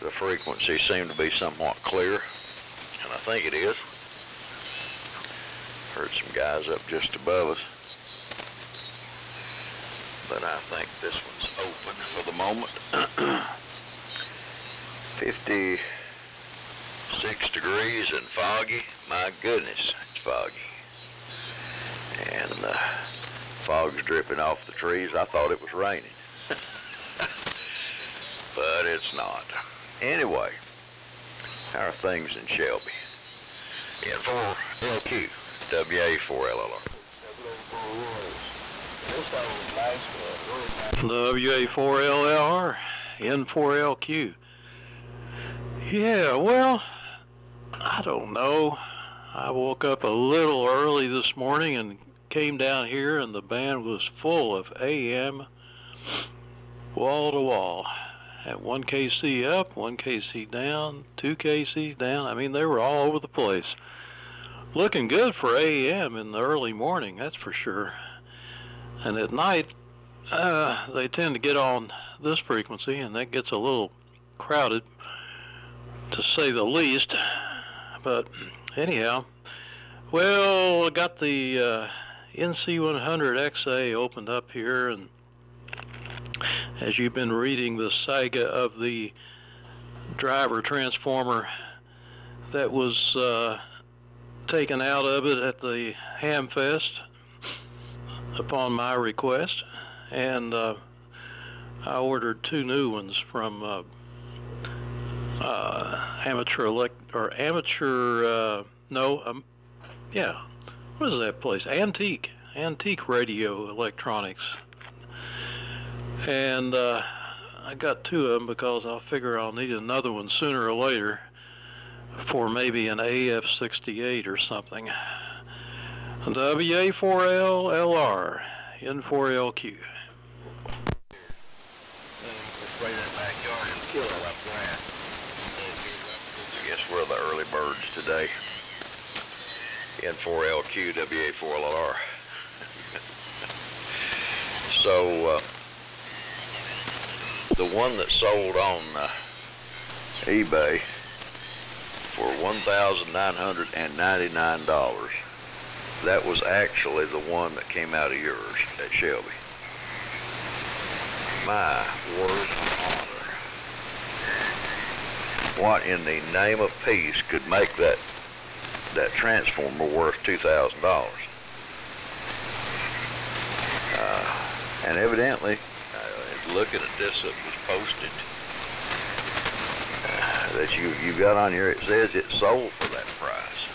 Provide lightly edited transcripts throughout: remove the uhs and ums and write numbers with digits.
the frequency seemed to be somewhat clear, and I think it is. Heard some guys up just above us, but I think this one's open for the moment. 56 degrees and foggy. My goodness, it's foggy. And fog's dripping off the trees. I thought it was raining, but it's not. Anyway, how are things in Shelby? N4LQ, WA4LLR. WA4LLR, N4LQ. Yeah, well, I don't know. I woke up a little early this morning and came down here, and the band was full of AM wall to wall. At 1 KC up, 1 KC down, 2 KC down. I mean, they were all over the place. Looking good for AM in the early morning, that's for sure. And at night, they tend to get on this frequency, and that gets a little crowded, to say the least. But anyhow, well, I got the NC100XA opened up here, and as you've been reading the saga of the driver transformer that was taken out of it at the Hamfest upon my request, and I ordered 2 new ones from what is that place? Antique Radio Electronics. And I got 2 of them because I figure I'll need another one sooner or later for maybe an AF-68 or something. WA4LLR, N4LQ. I guess we're the early birds today. N4LQ, WA4LR. So, the one that sold on eBay for $1,999, that was actually the one that came out of yours at Shelby. My word of honor. What in the name of peace could make that transformer worth $2,000? And evidently, looking at this that was posted, that you got on here, it says it sold for that price.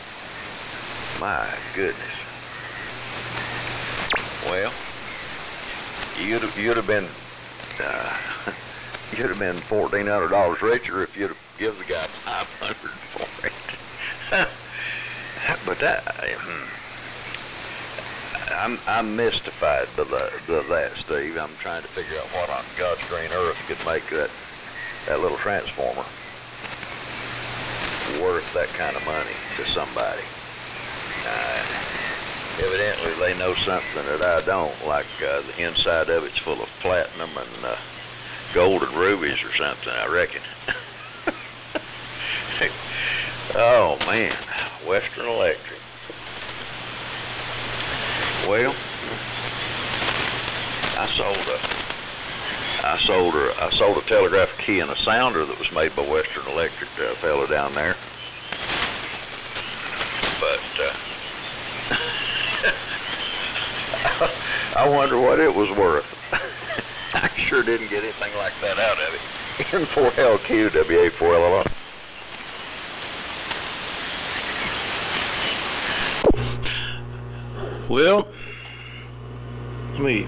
My goodness. Well, you'd have been $1,400 richer if you'd have given the guy $500 for it. But I'm mystified by that, Steve. I'm trying to figure out what on God's green earth could make that little transformer worth that kind of money to somebody. Evidently, they know something that I don't, like the inside of it's full of platinum and gold and rubies or something, I reckon. Oh, man. Western Electric. Well, I sold a telegraph key and a sounder that was made by Western Electric to a fellow down there. But I wonder what it was worth. I sure didn't get anything like that out of it. N4LQ, WA4LLR. Well, let me.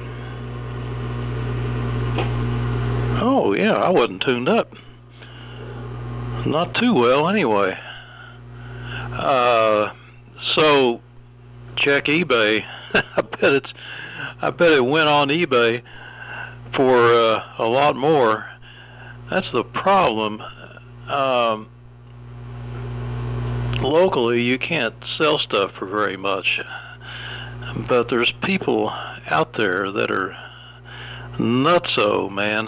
Oh, yeah, I wasn't tuned up. Not too well, anyway. So, check eBay. I bet it went on eBay for a lot more. That's the problem. Locally, you can't sell stuff for very much. But there's people out there that are nutso, man.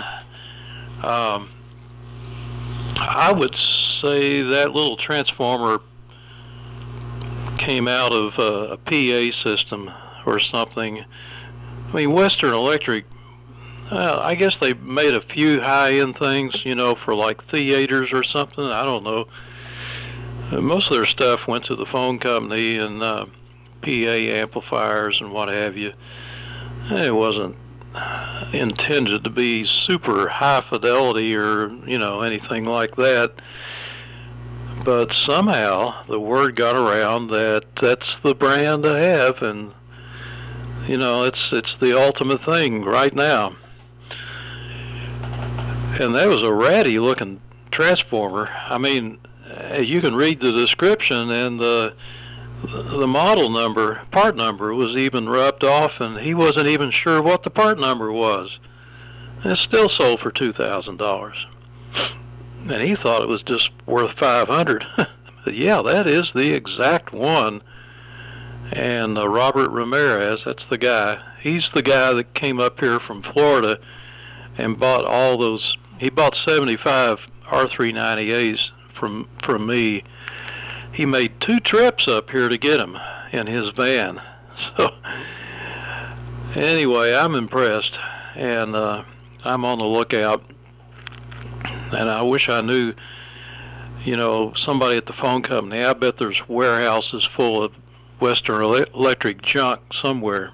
I I would say that little transformer came out of a PA system or something. I mean, Western Electric, I guess they made a few high-end things, you know, for like theaters or something. I don't know. Most of their stuff went to the phone company and PA amplifiers and what have you. It wasn't intended to be super high fidelity or, you know, anything like that. But somehow the word got around that that's the brand to have, and you know, it's the ultimate thing right now. And that was a ratty looking transformer. I mean, you can read the description, and the model number, part number, was even rubbed off, and he wasn't even sure what the part number was. And it still sold for $2,000. And he thought it was just worth $500. But yeah, that is the exact one. And Robert Ramirez, that's the guy. He's the guy that came up here from Florida and bought all those. He bought 75 R398s from me. He made 2 trips up here to get them in his van. So anyway, I'm impressed, and I'm on the lookout. And I wish I knew, you know, somebody at the phone company. I bet there's warehouses full of Western Electric junk somewhere.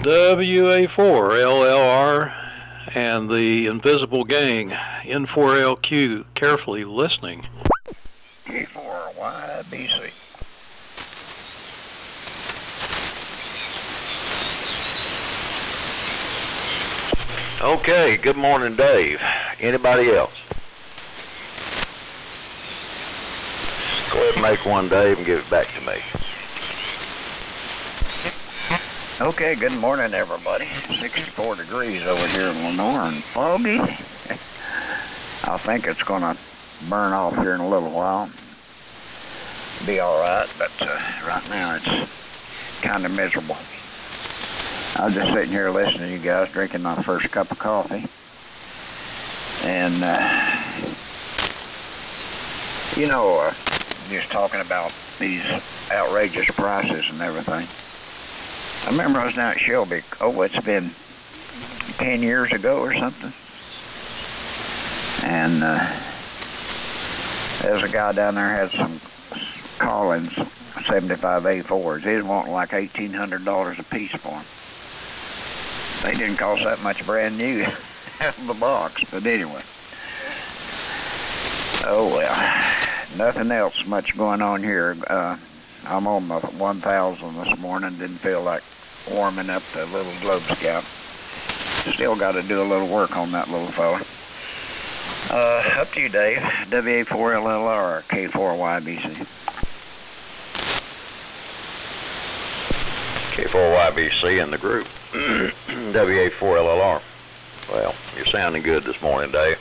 WA4LLR and the Invisible Gang, N4LQ, carefully listening. K4YBC. Okay, good morning, Dave. Anybody else? Go ahead and make one, Dave, and give it back to me. Okay, good morning, everybody. 64 degrees over here in Lenore and foggy. I think it's going to burn off here in a little while. Be all right, but right now it's kind of miserable. I was just sitting here listening to you guys, drinking my first cup of coffee. And, you know, just talking about these outrageous prices and everything. I remember I was down at Shelby. Oh, it's been 10 years ago or something. And there's a guy down there had some Collins 75 A4s. He was wanting like $1,800 a piece for them. They didn't cost that much brand new out of the box, but anyway. Oh well, nothing else much going on here. I'm on my 1,000 this morning. Didn't feel like warming up the little Globe Scout. Still got to do a little work on that little fella. Up to you, Dave. WA4LLR or K4YBC? K4YBC in the group. WA4LLR. Well, you're sounding good this morning, Dave.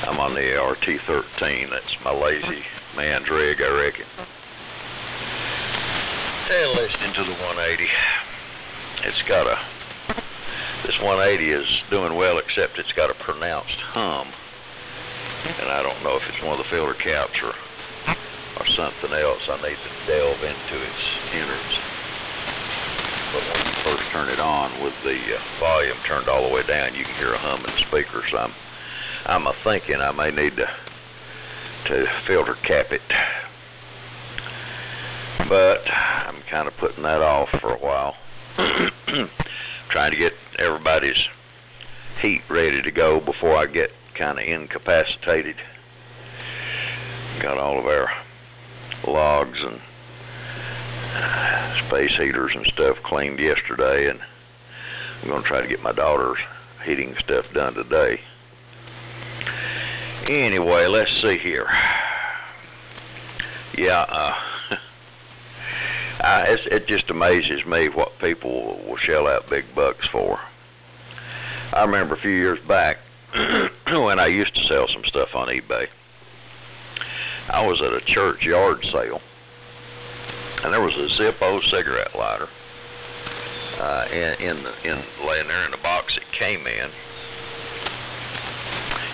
I'm on the RT-13. That's my lazy man's rig, I reckon. And listening to the 180. It's got a... This 180 is doing well, except it's got a pronounced hum. And I don't know if it's one of the filter caps or something else. I need to delve into its innards. But when you first turn it on with the volume turned all the way down, you can hear a hum in the speaker. So I'm thinking I may need to filter cap it. But I'm kind of putting that off for a while. Trying to get everybody's heat ready to go before I get kind of incapacitated. Got all of our logs and space heaters and stuff cleaned yesterday, and I'm going to try to get my daughter's heating stuff done today. Anyway, let's see here. Yeah, it just amazes me what people will shell out big bucks for. I remember a few years back when I used to sell some stuff on eBay. I was at a church yard sale, and there was a Zippo cigarette lighter laying there in the box it came in.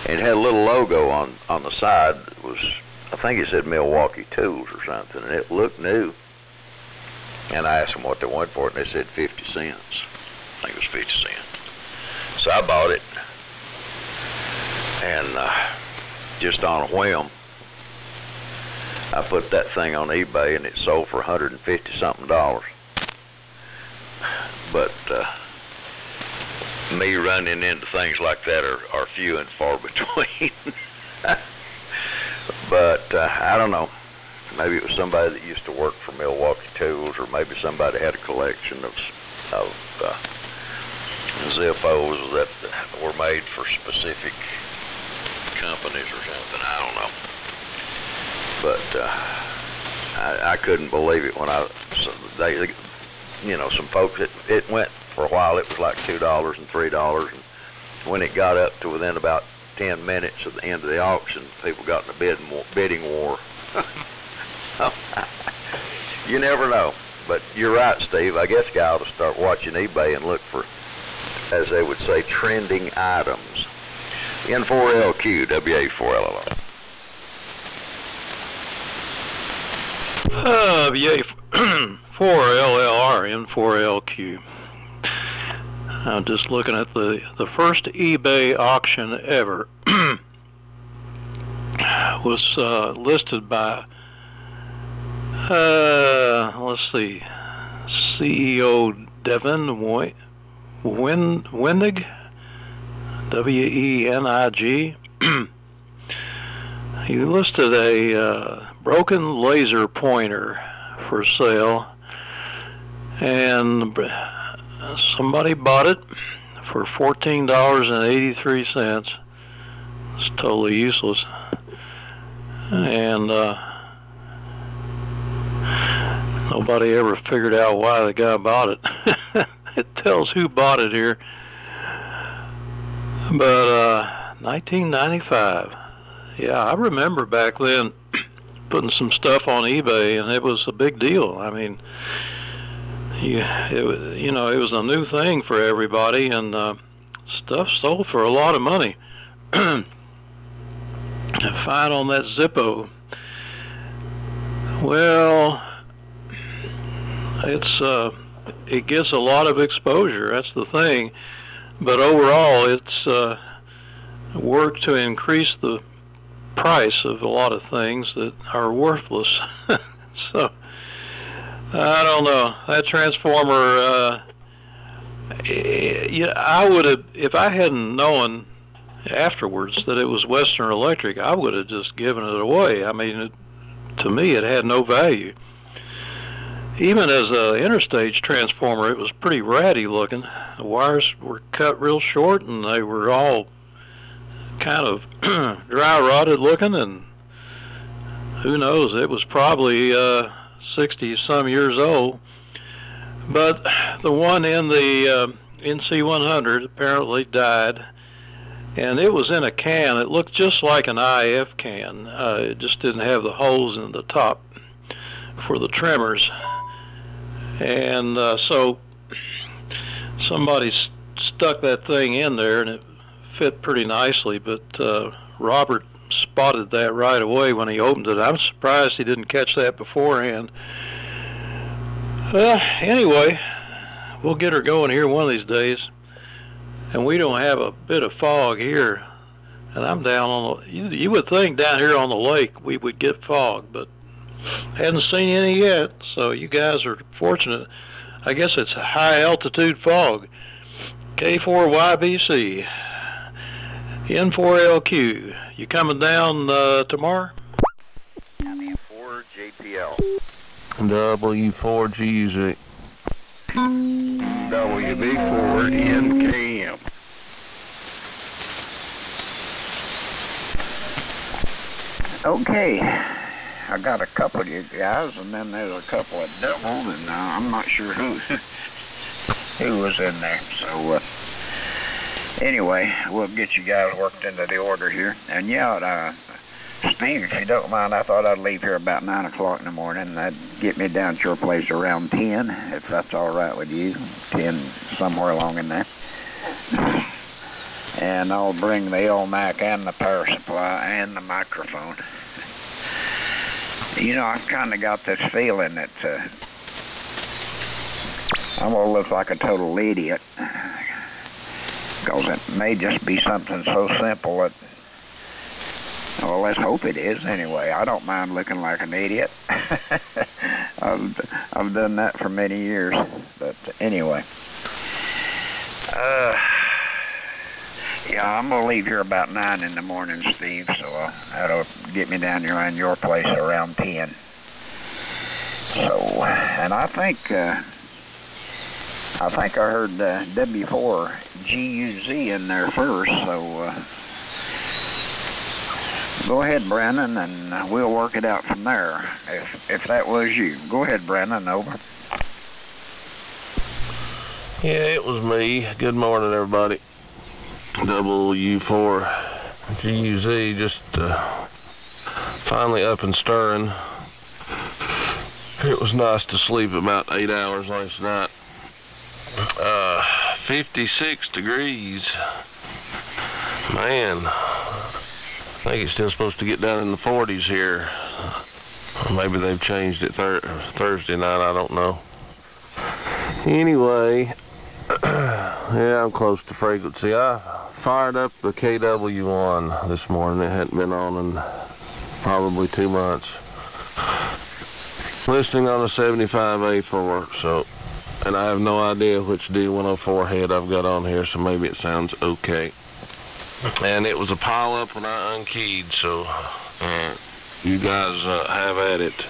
And it had a little logo on the side. It was, I think it said Milwaukee Tools or something, and it looked new. And I asked them what they wanted for it, and they said 50 cents. I think it was 50 cents. So I bought it, and just on a whim, I put that thing on eBay, and it sold for $150-something. But me running into things like that are few and far between. But I don't know. Maybe it was somebody that used to work for Milwaukee Tools, or maybe somebody had a collection of Zippos that were made for specific companies or something. I don't know. But I couldn't believe it when some folks, it went for a while, it was like $2 and $3, and when it got up to within about 10 minutes of the end of the auction, people got in a bidding war. You never know. But you're right, Steve. I guess a guy ought to start watching eBay and look for, as they would say, trending items. N4LQ, WA4LLR. WA4LLR, N4LQ. I'm just looking at the first eBay auction ever. Was listed by, let's see, CEO Devin Wenig, W-E-N-I-G. He listed a broken laser pointer for sale, and somebody bought it for $14.83. It's totally useless. And nobody ever figured out why the guy bought it. It tells who bought it here. But 1995. Yeah, I remember back then putting some stuff on eBay, and it was a big deal. I mean, it was a new thing for everybody, and stuff sold for a lot of money. Fine on that Zippo. Well, it gets a lot of exposure. That's the thing. But overall, it's worked to increase the price of a lot of things that are worthless. So I don't know. That transformer, I would have, if I hadn't known afterwards that it was Western Electric, I would have just given it away. I mean, to me, it had no value. Even as an interstage transformer, it was pretty ratty looking. The wires were cut real short, and they were all kind of dry rotted looking, and who knows, it was probably 60 some years old. But the one in the NC100 apparently died, and it was in a can. It looked just like an IF can. It just didn't have the holes in the top for the trimmers. And so somebody stuck that thing in there, and it fit pretty nicely, but Robert spotted that right away when he opened it. I'm surprised he didn't catch that beforehand. Anyway, we'll get her going here one of these days, and we don't have a bit of fog here, and I'm down on the, you would think down here on the lake we would get fog, but hadn't seen any yet, so you guys are fortunate. I guess it's a high altitude fog. K4YBC, N4LQ. You coming down tomorrow? M4JPL. W4GZ. WB4NKM. Okay. I got a couple of you guys, and then there's a couple of doubles, and I'm not sure who was in there. So anyway, we'll get you guys worked into the order here. And yeah, Steve, if you don't mind, I thought I'd leave here about 9 o'clock in the morning. That'd get me down to your place around 10, if that's all right with you. 10, somewhere along in there. and I'll bring the Elmac and the power supply and the microphone. You know, I've kind of got this feeling that I'm going to look like a total idiot, because it may just be something so simple that, well, let's hope it is anyway. I don't mind looking like an idiot. I've done that for many years, but anyway. Yeah, I'm going to leave here about 9 in the morning, Steve, so that'll get me down here in your place around 10. So, and I think I heard W4GUZ in there first, so go ahead, Brandon, and we'll work it out from there, if that was you. Go ahead, Brandon, over. Yeah, it was me. Good morning, everybody. W4GUZ, just finally up and stirring. It was nice to sleep about 8 hours last night. 56 degrees. Man, I think it's still supposed to get down in the 40s here. Maybe they've changed it Thursday night, I don't know. Anyway, yeah, I'm close to frequency. I fired up the KW1 this morning. It hadn't been on in probably 2 months. Listening on a 75A4, so, and I have no idea which D104 head I've got on here, so maybe it sounds okay. And it was a pile up when I unkeyed, so you guys have at it.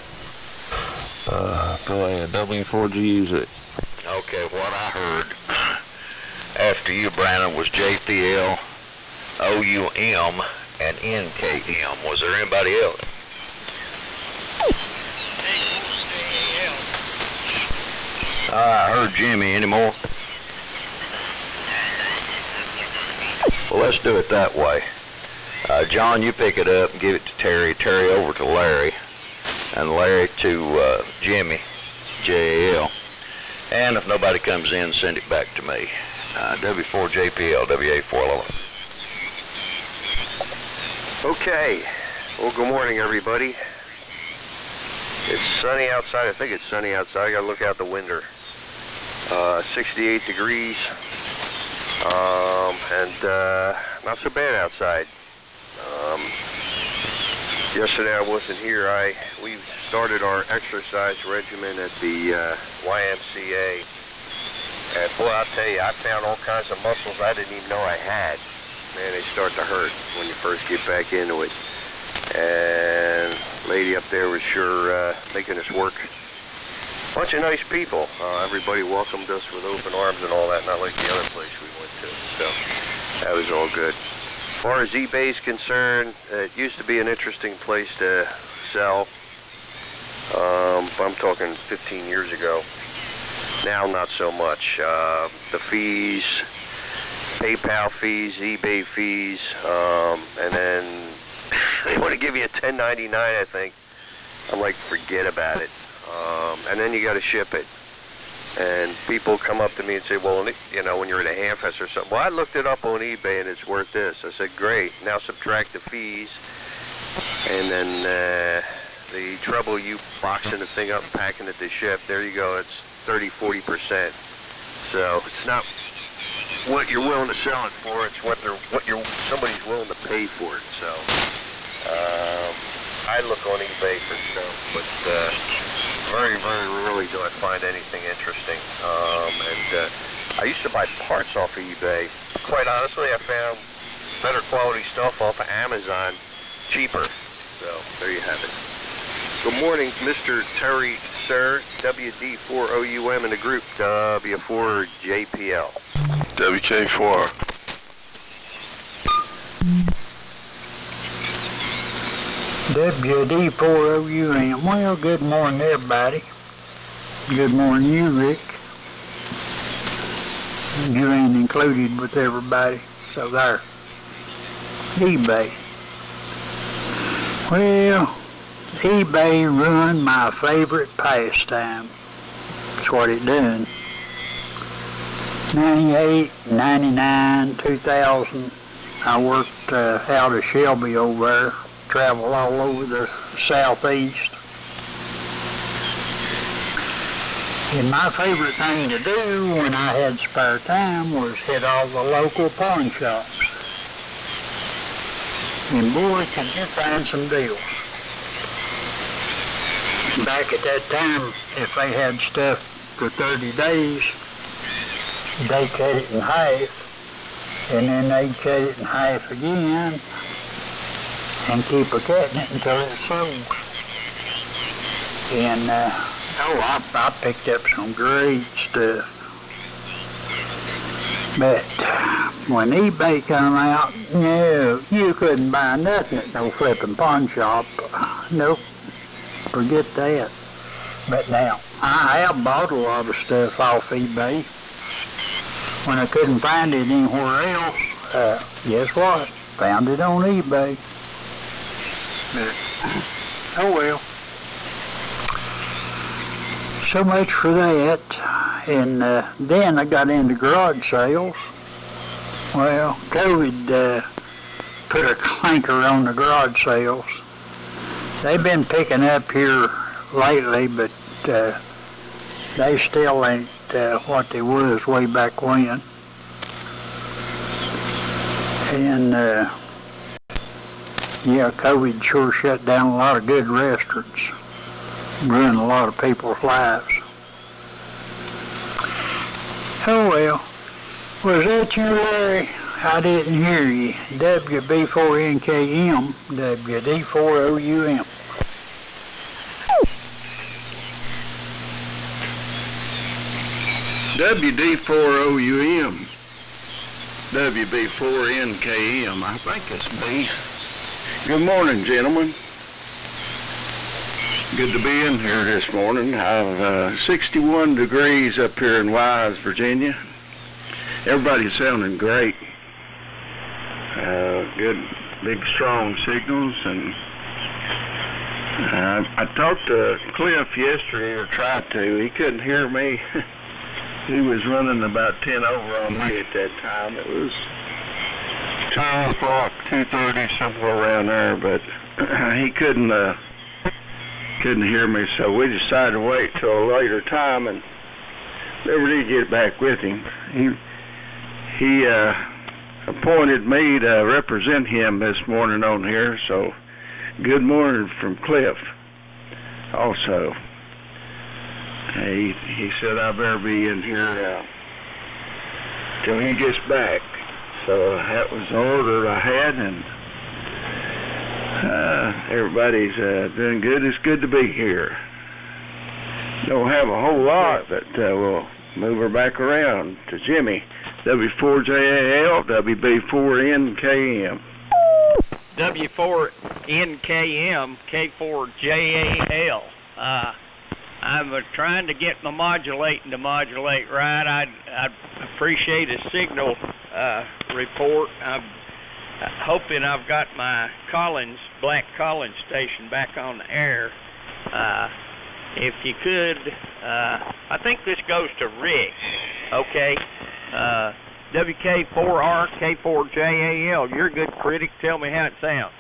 Go ahead, W4GUZ. Okay, what I heard after you, Brandon, was JPL, OUM, and NKM. Was there anybody else? I heard Jimmy. Any more? Well, let's do it that way. John, you pick it up and give it to Terry. Terry over to Larry. And Larry to Jimmy, JAL. And if nobody comes in, send it back to me. W4JPL, WA411. Okay. Well, good morning, everybody. It's sunny outside. I think it's sunny outside. I got to look out the window. 68 degrees. And not so bad outside. Yesterday I wasn't here. We started our exercise regimen at the YMCA. And boy, I'll tell you, I found all kinds of muscles I didn't even know I had. Man, they start to hurt when you first get back into it. And lady up there was sure making us work. Bunch of nice people. Everybody welcomed us with open arms and all that, not like the other place we went to. So that was all good. As far as eBay is concerned, it used to be an interesting place to sell. I'm talking 15 years ago. Now, not so much. The fees, PayPal fees, eBay fees, and then they want to give you a 1099, I think. I'm like, forget about it. And then you got to ship it. And people come up to me and say, well, you know, when you're in a Hamfest or something, well, I looked it up on eBay and it's worth this. I said, great. Now subtract the fees. And then the trouble you boxing the thing up and packing it to ship, there you go. It's 30-40%. So it's not what you're willing to sell it for. It's what somebody's willing to pay for it. So I look on eBay for stuff, but very, very rarely do I find anything interesting. And I used to buy parts off of eBay. Quite honestly, I found better quality stuff off of Amazon cheaper. So there you have it. Good morning, Mr. Terry, sir. WD4OUM in the group, W4JPL. WK4. WD4OUM. Well, good morning, everybody. Good morning, you, Rick. You ain't included with everybody, so there. eBay. Well, eBay ruined my favorite pastime. That's what it done. 98, 99, 2000, I worked out of Shelby over there, traveled all over the southeast. And my favorite thing to do when I had spare time was hit all the local pawn shops. And boy, can you find some deals. Back at that time, if they had stuff for 30 days, they cut it in half, and then they'd cut it in half again, and keep a-cutting it until it sold. And, I picked up some great stuff. But when eBay come out, no, you couldn't buy nothing at no flipping pawn shop. Nope, forget that. But now, I have bought a lot of stuff off eBay. When I couldn't find it anywhere else, guess what? Found it on eBay. But, oh well. So much for that. And then I got into garage sales. Well, COVID put a clanker on the garage sales. They've been picking up here lately, but they still ain't what they was way back when. And yeah, COVID sure shut down a lot of good restaurants, ruined a lot of people's lives. Oh well, was that you, Larry? I didn't hear you. WB4NKM, WD4OUM. WD4OUM, WB4NKM, I think it's me. Good morning, gentlemen. Good to be in here this morning. I've 61 degrees up here in Wise, Virginia. Everybody's sounding great. Good, big, strong signals. And I talked to Cliff yesterday, or tried to. He couldn't hear me. He was running about 10 over on me at that time. It was 2 o'clock, 2:30, somewhere around there, but he couldn't hear me, so we decided to wait till a later time and never did get back with him. He appointed me to represent him this morning on here, so good morning from Cliff also. He said I better be in here till he gets back. So that was the order I had, and everybody's doing good. It's good to be here. Don't have a whole lot, but we'll move her back around to Jimmy. W4JAL, WB4NKM. W4NKM, K4JAL. I'm trying to get my modulating to modulate right. I'd appreciate a signal report. I'm hoping I've got my Black Collins station back on the air. If you could, I think this goes to Rick. Okay. WK4R, K4JAL. You're a good critic. Tell me how it sounds.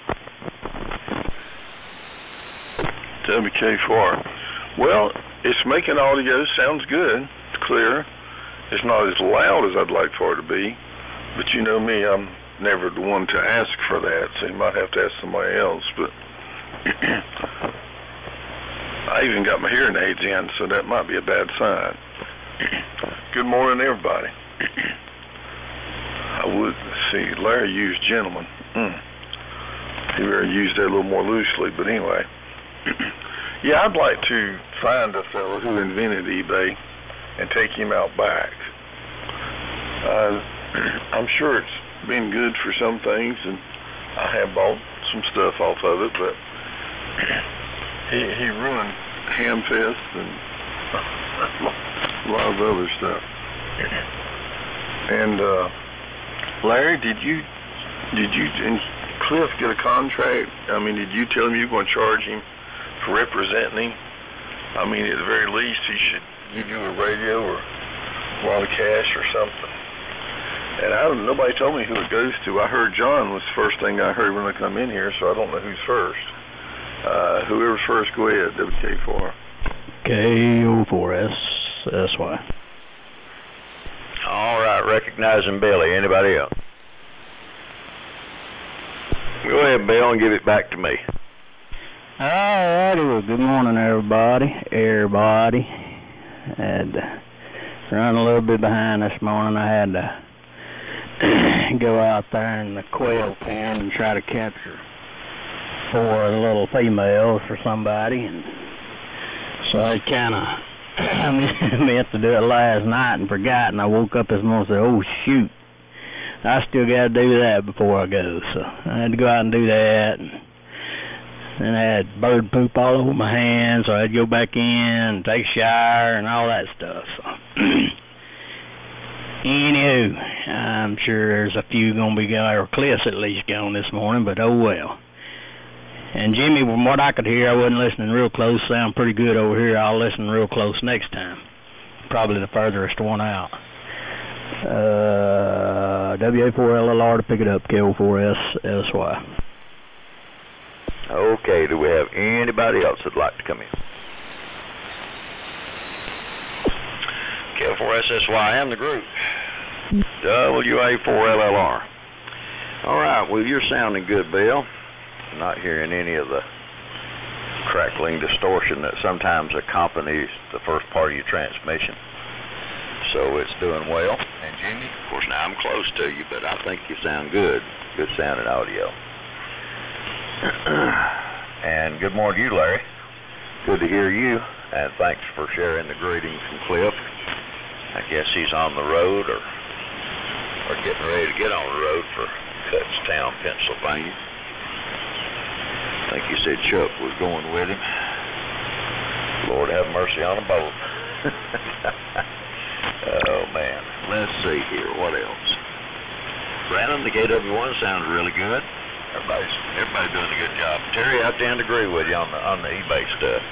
WK4. Well, it's making audio. Sounds good. It's clear. It's not as loud as I'd like for it to be. But you know me, I'm never the one to ask for that, so you might have to ask somebody else. But I even got my hearing aids in, so that might be a bad sign. Good morning, everybody. I would see Larry used gentleman. He better used that a little more loosely, but anyway. Yeah, I'd like to find a fellow who invented eBay and take him out back. I'm sure it's been good for some things, and I have bought some stuff off of it, but he ruined Hamfest and a lot of other stuff. And Larry, did you and Cliff get a contract? I mean, did you tell him you were going to charge him for representing him? I mean, at the very least, he should give you a radio or a lot of cash or something. And nobody told me who it goes to. I heard John was the first thing I heard when I come in here, so I don't know who's first. Whoever's first, go ahead, WK4. KO4SSY. All right, recognizing Billy. Anybody else? Go ahead, Bill, and give it back to me. All righty, well, good morning, everybody. Had run a little bit behind this morning. I had to go out there in the quail pen and try to capture 4 little females for somebody, and so I kind of meant to do it last night and forgot, and I woke up this morning and said, oh shoot, I still got to do that before I go. So I had to go out and do that, and I had bird poop all over my hands, so I had to go back in and take a shower and all that stuff. So anywho, I'm sure there's a few going to be gone, or Cliff's at least gone this morning, but oh well. And Jimmy, from what I could hear, I wasn't listening real close. Sound pretty good over here. I'll listen real close next time. Probably the furthest one out. WA4LLR to pick it up, KO4SSY. Okay, do we have anybody else that'd like to come in? KO4SSY and the group. WA4LLR. All right, well, you're sounding good, Bill. Not hearing any of the crackling distortion that sometimes accompanies the first part of your transmission. So it's doing well. And Jimmy, of course, now I'm close to you, but I think you sound good. Good sounding audio. And good morning to you, Larry. Good to hear you, and thanks for sharing the greetings from Cliff. I guess he's on the road or getting ready to get on the road for Kutztown, Pennsylvania. I think he said Chuck was going with him. Lord have mercy on them both. Oh, man. Let's see here. What else? Brandon, the KW1 sounds really good. Everybody's doing a good job. Terry, I tend to agree with you on the eBay stuff.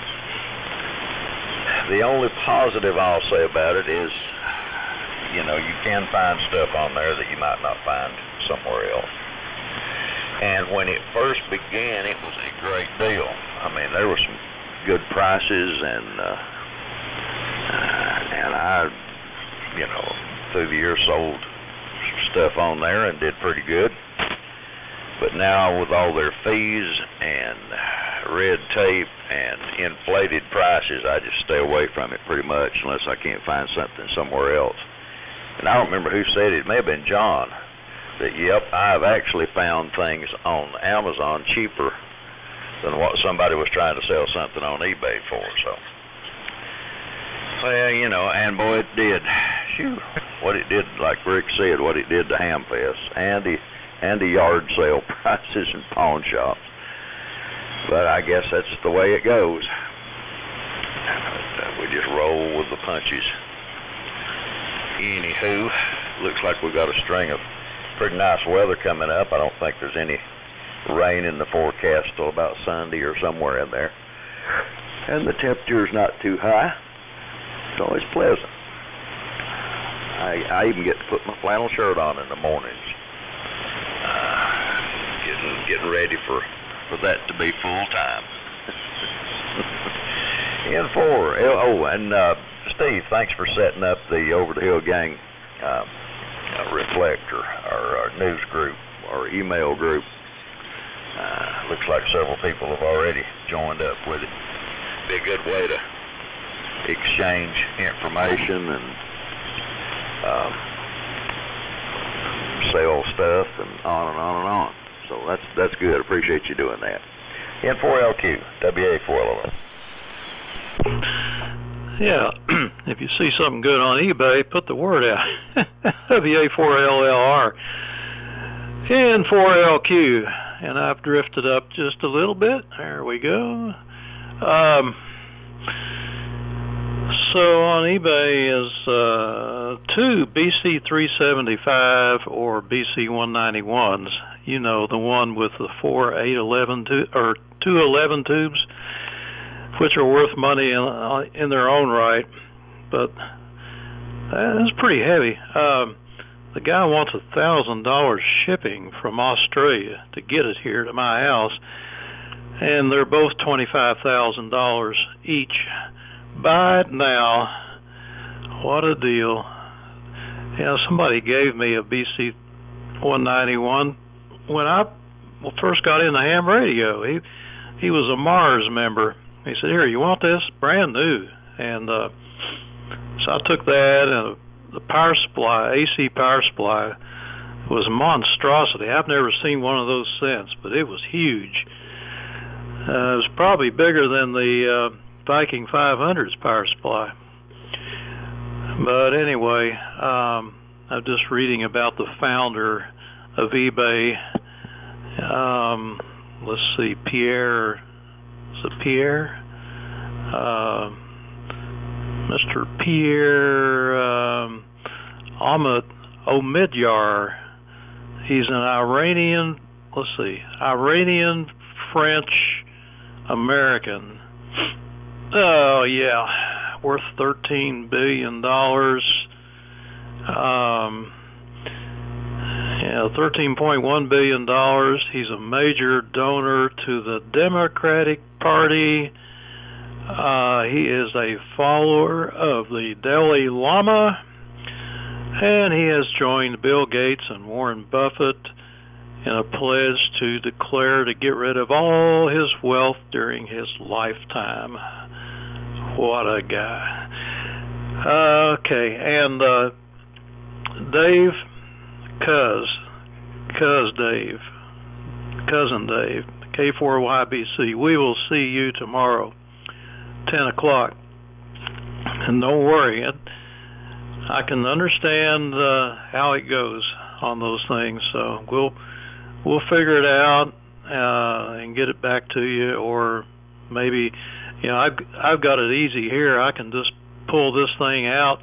The only positive I'll say about it is, you know, you can find stuff on there that you might not find somewhere else. And when it first began, it was a great deal. I mean, there were some good prices, and I, you know, through the years sold stuff on there and did pretty good. But now with all their fees and red tape and inflated prices, I just stay away from it pretty much unless I can't find something somewhere else. And I don't remember who said it. It may have been John. That, yep, I've actually found things on Amazon cheaper than what somebody was trying to sell something on eBay for. So, well, you know, and boy, it did. Phew, what it did, like Rick said, what it did to Hamfest and the yard sale prices and pawn shops. But I guess that's the way it goes. We just roll with the punches. Anywho, looks like we got a string of pretty nice weather coming up. I don't think there's any rain in the forecast till about Sunday or somewhere in there. And the temperature's not too high. It's always pleasant. I even get to put my flannel shirt on in the mornings. Getting ready for that to be full time. And Steve, thanks for setting up the Over the Hill Gang reflect or news group or email group. Looks like several people have already joined up with it. Be a good way to exchange information and sell stuff and on and on and on. So that's good. Appreciate you doing that. N4LQ, WA4LLR. Yeah, if you see something good on eBay, put the word out. WA4LLR, N4LQ, and I've drifted up just a little bit. There we go. So on eBay is two BC375 or BC191s. You know, the one with the 211 tubes, which are worth money in their own right. But That's pretty heavy. The guy wants $1,000 shipping from Australia to get it here to my house, and they're both $25,000 each. Buy it now. What a deal. Yeah, somebody gave me a BC 191 when I first got into ham radio. He was a Mars member. He said, "Here, you want this? Brand new." And so I took that, and the power supply, AC power supply, was a monstrosity. I've never seen one of those since, but it was huge. It was probably bigger than the Viking 500's power supply. But anyway, I'm just reading about the founder of eBay. Let's see, Pierre? Mr. Pierre Omidyar. He's an Iranian French American. Oh yeah, worth $13 billion. $13.1 billion. He's a major donor to the Democratic Party. He is a follower of the Dalai Lama, and he has joined Bill Gates and Warren Buffett in a pledge to declare to get rid of all his wealth during his lifetime. What a guy. Okay, and Dave, Cousin Dave, K4YBC, we will see you tomorrow, 10 o'clock. And don't worry, I can understand how it goes on those things, so we'll figure it out and get it back to you, or maybe, I've got it easy here. I can just pull this thing out,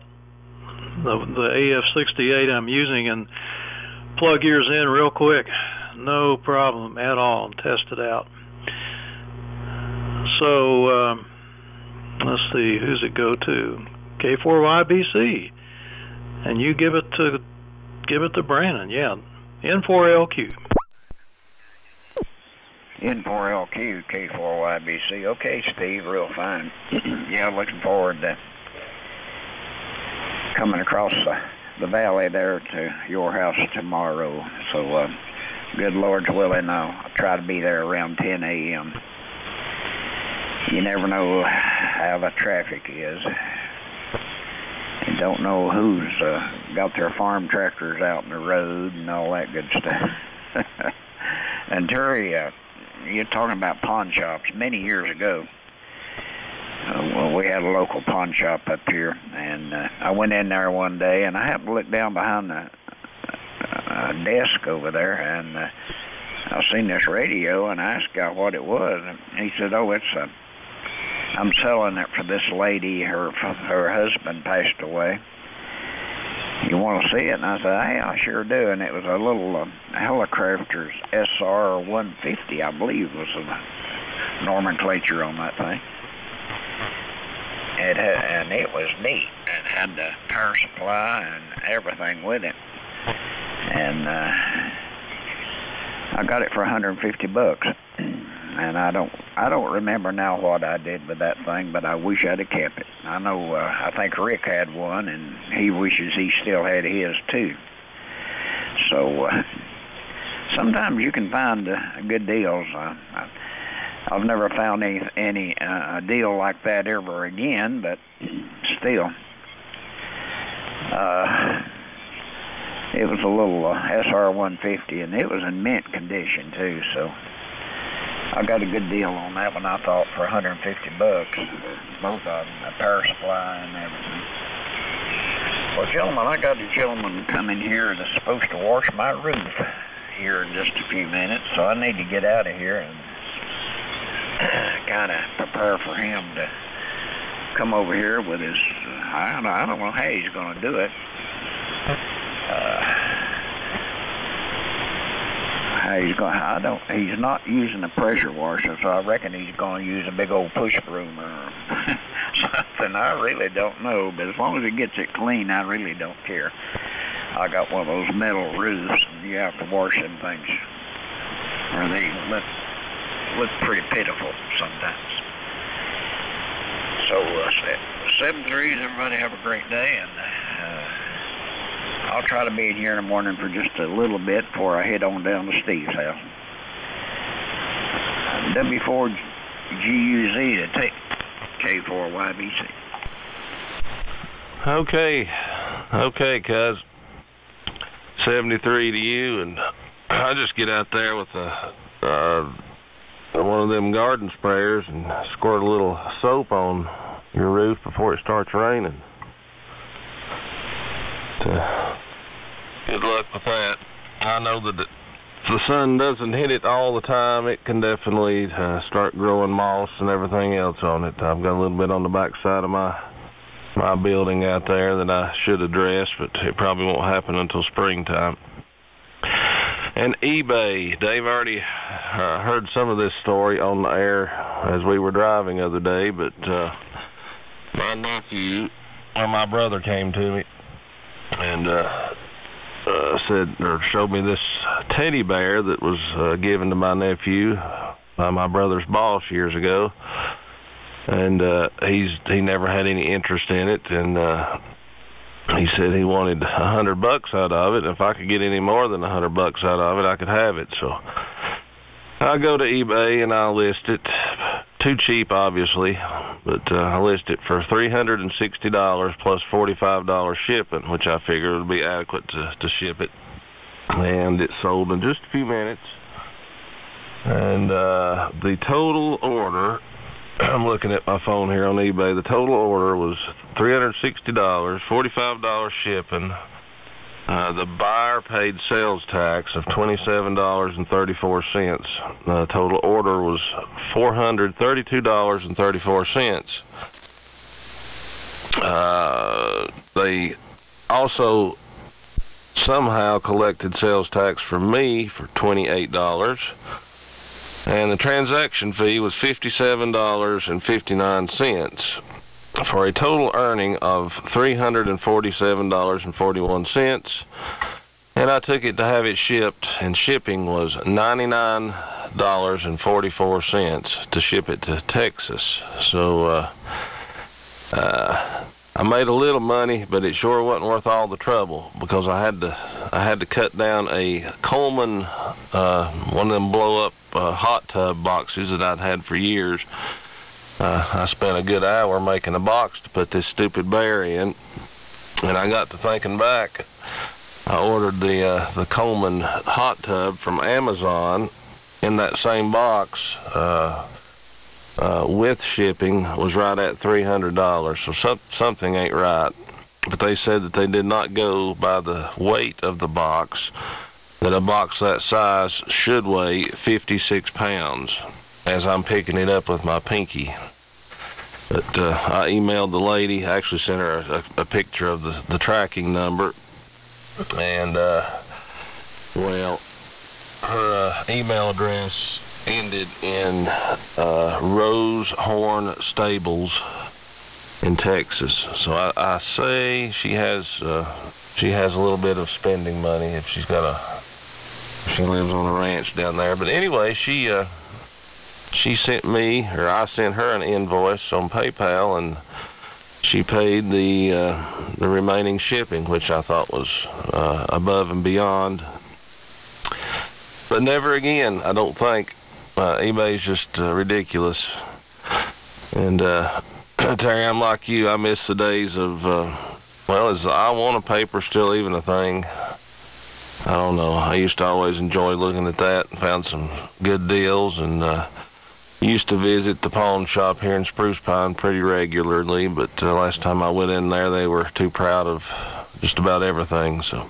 the AF-68 I'm using, and plug yours in real quick. No problem at all, and test it out. So let's see, who's it go to? K4YBC, and you give it to Brandon. Yeah, N4LQ. N4LQ, K4YBC. Okay, Steve, real fine. Yeah, looking forward to coming across the valley there to your house tomorrow. So, good Lord's willing, I'll try to be there around 10 a.m. You never know how the traffic is. You don't know who's got their farm tractors out in the road and all that good stuff. And Terry, you're talking about pawn shops. Many years ago, we had a local pawn shop up here, and I went in there one day, and I happened to look down behind the desk over there, and I seen this radio, and I asked the guy what it was, and he said, "Oh, I'm selling it for this lady. Her husband passed away. You want to see it?" And I said, "Hey, I sure do." And it was a little Helicopter's SR-150, I believe, was the nomenclature on that thing. And it was neat, and had the power supply and everything with it. And I got it for $150. And I don't remember now what I did with that thing, but I wish I'd have kept it. I know, I think Rick had one, and he wishes he still had his too. So sometimes you can find good deals. I've never found any deal like that ever again, but still, it was a little SR-150, and it was in mint condition too. So I got a good deal on that one, I thought, for $150. Both of them, the power supply and everything. Well, gentlemen, I got a gentleman coming here that's supposed to wash my roof here in just a few minutes, so I need to get out of here and kind of prepare for him to come over here with his, I don't know how he's going to do it. He's not using a pressure washer, so I reckon he's going to use a big old push broom or something. I really don't know, but as long as it gets it clean, I really don't care. I got one of those metal roofs, and you have to wash them things, or they look pretty pitiful sometimes. So, 7-3s, everybody have a great day, and I'll try to be in here in the morning for just a little bit before I head on down to Steve's house. W4GUZ to take K4YBC. Okay, cuz. 73 to you, and I just get out there with one of them garden sprayers and squirt a little soap on your roof before it starts raining. Good luck with that. I know that if the sun doesn't hit it all the time, it can definitely start growing moss and everything else on it. I've got a little bit on the back side of my building out there that I should address, but it probably won't happen until springtime. And eBay, Dave already heard some of this story on the air as we were driving the other day, but my nephew, or my brother, came to me and showed me this teddy bear that was given to my nephew by my brother's boss years ago. And he never had any interest in it, and he said he wanted $100 out of it, and if I could get any more than $100 out of it, I could have it. So I go to eBay and I list it, too cheap obviously, but I list it for $360 plus $45 shipping, which I figured would be adequate to ship it, and it sold in just a few minutes. And the total order, I'm looking at my phone here on eBay, the total order was $360, $45 shipping. The buyer paid sales tax of $27.34. The total order was $432.34. They also somehow collected sales tax from me for $28. And the transaction fee was $57.59 for a total earning of $347.41. And I took it to have it shipped, and shipping was $99.44 to ship it to Texas. So I made a little money, but it sure wasn't worth all the trouble, because I had to cut down a Coleman, one of them blow-up hot tub boxes that I'd had for years. I spent a good hour making a box to put this stupid bear in, and I got to thinking back. I ordered the Coleman hot tub from Amazon in that same box. With shipping was right at $300, so something ain't right. But they said that they did not go by the weight of the box, that a box that size should weigh 56 pounds, as I'm picking it up with my pinky. But I emailed the lady, actually sent her a picture of the tracking number, and well, her email address ended in Rose Horn Stables in Texas. So I say she has a little bit of spending money if she lives on a ranch down there. But anyway, she sent me, or I sent her an invoice on PayPal, and she paid the remaining shipping, which I thought was above and beyond. But never again, I don't think. eBay's just ridiculous. And Terry, I'm like you. I miss the days of, is I Want a Paper still even a thing? I don't know. I used to always enjoy looking at that and found some good deals, and used to visit the pawn shop here in Spruce Pine pretty regularly, but last time I went in there, they were too proud of just about everything. So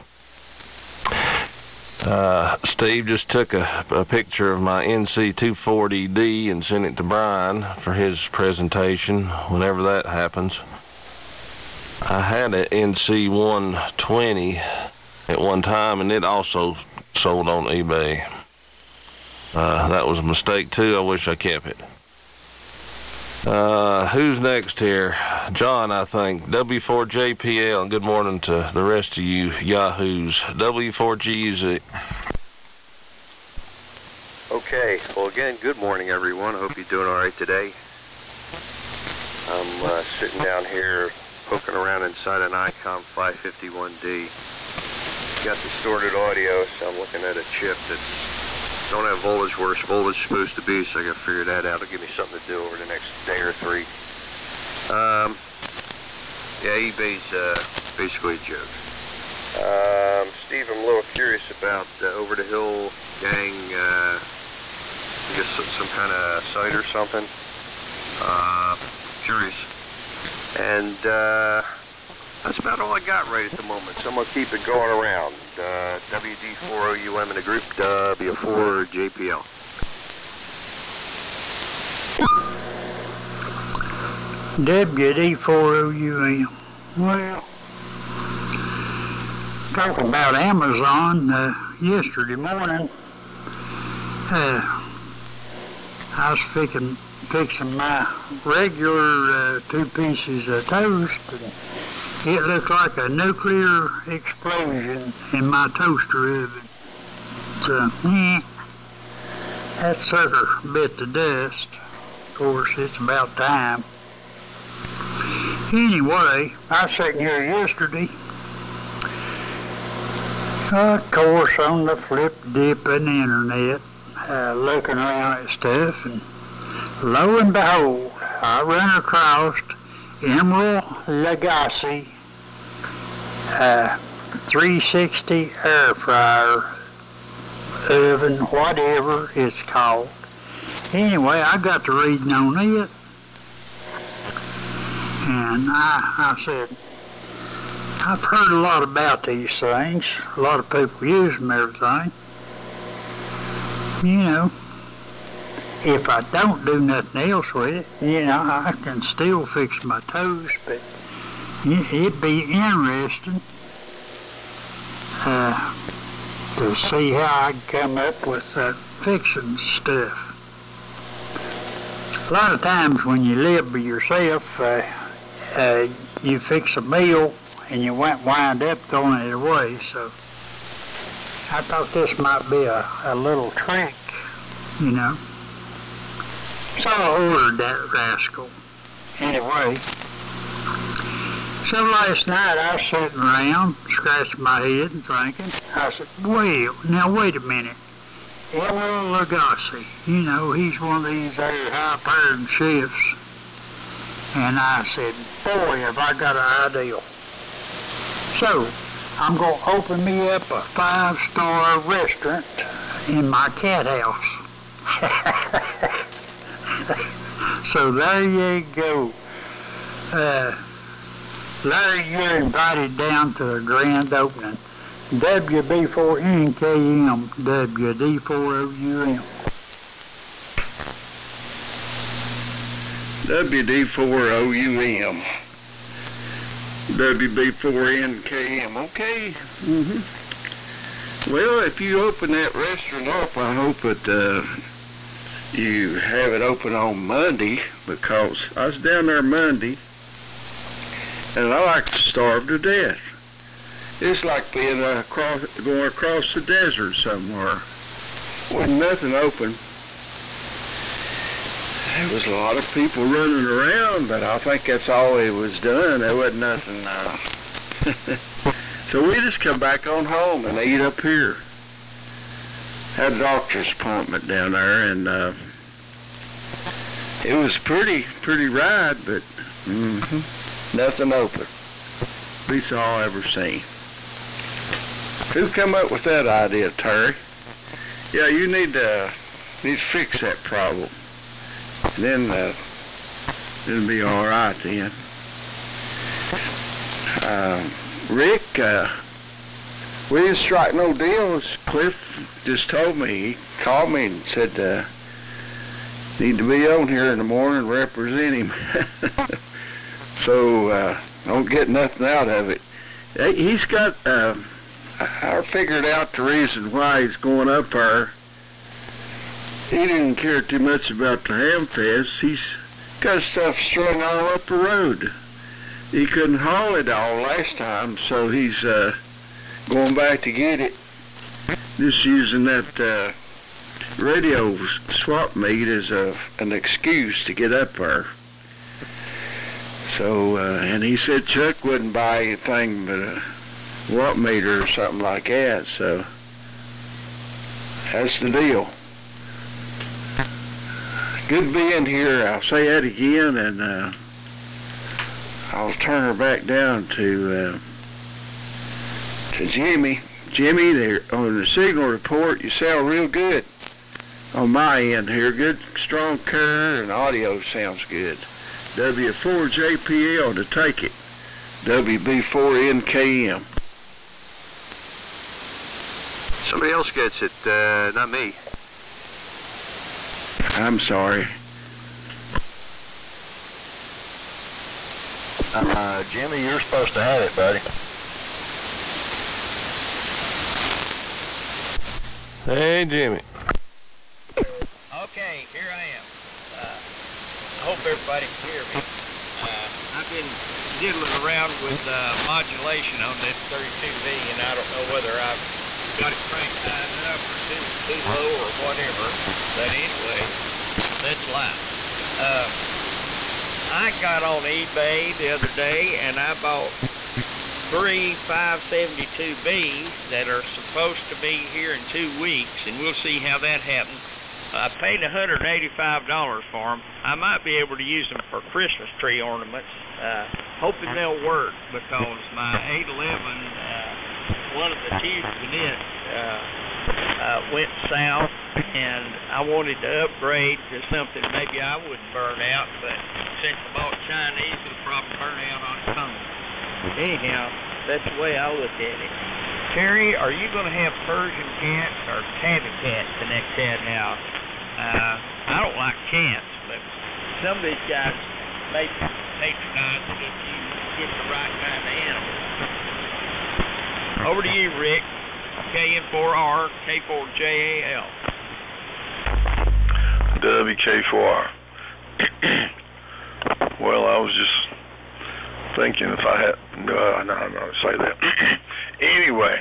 Steve just took a picture of my NC240D and sent it to Brian for his presentation whenever that happens. I had an NC120 at one time, and it also sold on eBay. That was a mistake too. I wish I kept it. Who's next here? John, I think. W4JPL, and good morning to the rest of you yahoos. W4GUZ. Okay, well again, good morning everyone. I hope you're doing alright today. I'm sitting down here poking around inside an ICOM 551D. Got distorted audio, so I'm looking at a chip that's don't have voltage where its voltage is supposed to be, so I got to figure that out. It'll give me something to do over the next day or three. Yeah, eBay's basically a joke. Steve, I'm a little curious about Over the Hill gang, I guess some kind of site or something. Curious. And that's about all I got right at the moment, so I'm going to keep it going around. WD4OUM in the group, W4JPL. WD4OUM. Well, talking about Amazon, yesterday morning, I was fixing my regular 2 pieces of toast, and it looked like a nuclear explosion in my toaster oven. So, that sucker bit the dust. Of course, it's about time. Anyway, I was sitting here yesterday, of course, on the flip-dipping internet, looking around at stuff, and lo and behold, I run across Emerald Lagasse 360 air fryer oven, whatever it's called. Anyway, I got to reading on it, and I said, I've heard a lot about these things. A lot of people use them, everything. You know, if I don't do nothing else with it, you know, I can still fix my toast, but it'd be interesting to see how I can come up with fixing stuff. A lot of times when you live by yourself, you fix a meal and you wind up throwing it away, so I thought this might be a little trick, you know. So I ordered that rascal. Anyway, so last night I was sitting around, scratching my head and thinking. I said, well, now wait a minute. Emerald Lagasse, you know, he's one of these there high-powered chefs. And I said, boy, have I got an idea. So, I'm going to open me up a 5-star restaurant in my cat house. So there you go. Larry, you're invited down to the grand opening. WB4NKM, WD4OUM. WD4OUM. WB4NKM. Okay. Well, if you open that restaurant up, I hope that you have it open on Monday, because I was down there Monday and I like to starve to death. It's like being going across the desert somewhere with nothing open. There was a lot of people running around, but I think that's all it was done. There wasn't nothing. So we just come back on home and eat up here. Had a doctor's appointment down there, and it was pretty ride, but nothing open. At least all I ever seen. Who come up with that idea, Terry? Yeah, you need to fix that problem. And then it'll be all right then. Rick, we didn't strike no deals. Cliff just told me. He called me and said, need to be on here in the morning and represent him. So don't get nothing out of it. He's got, I figured out the reason why he's going up there. He didn't care too much about the Ham Fest. Got stuff strung all up the road. He couldn't haul it all last time, so he's going back to get it. Just using that radio swap meet as an excuse to get up there. So, and he said Chuck wouldn't buy anything but a watt meter or something like that, so that's the deal. Good being here, I'll say that again, and I'll turn her back down to Jimmy. Jimmy, there on the signal report, you sound real good on my end here. Good, strong current, and audio sounds good. W4JPL to take it. WB4NKM. Somebody else gets it, not me. I'm sorry. Jimmy, you're supposed to have it, buddy. Hey, Jimmy. Okay, here I am. I hope everybody can hear me. I've been diddling around with modulation on this 32B, and I don't know whether I've got it cranked high enough or too low or whatever. But anyway, that's life. I got on eBay the other day, and I bought 3 572Bs that are supposed to be here in 2 weeks, and we'll see how that happens. I paid $185 for them. I might be able to use them for Christmas tree ornaments. Hoping they'll work, because my 811, one of the tubes in it went south, and I wanted to upgrade to something maybe I wouldn't burn out, but since I bought Chinese, it'll probably burn out on its own. Anyhow, that's the way I look at it. Terry, are you going to have Persian cats or tabby cats the next head house? I don't like cats, but some of these guys may patronize it if you get the right kind of animal. Over to you, Rick. KN4R, K4JAL. WK4R. Well, I was just thinking if I had... No, I'm not going to say that. Anyway,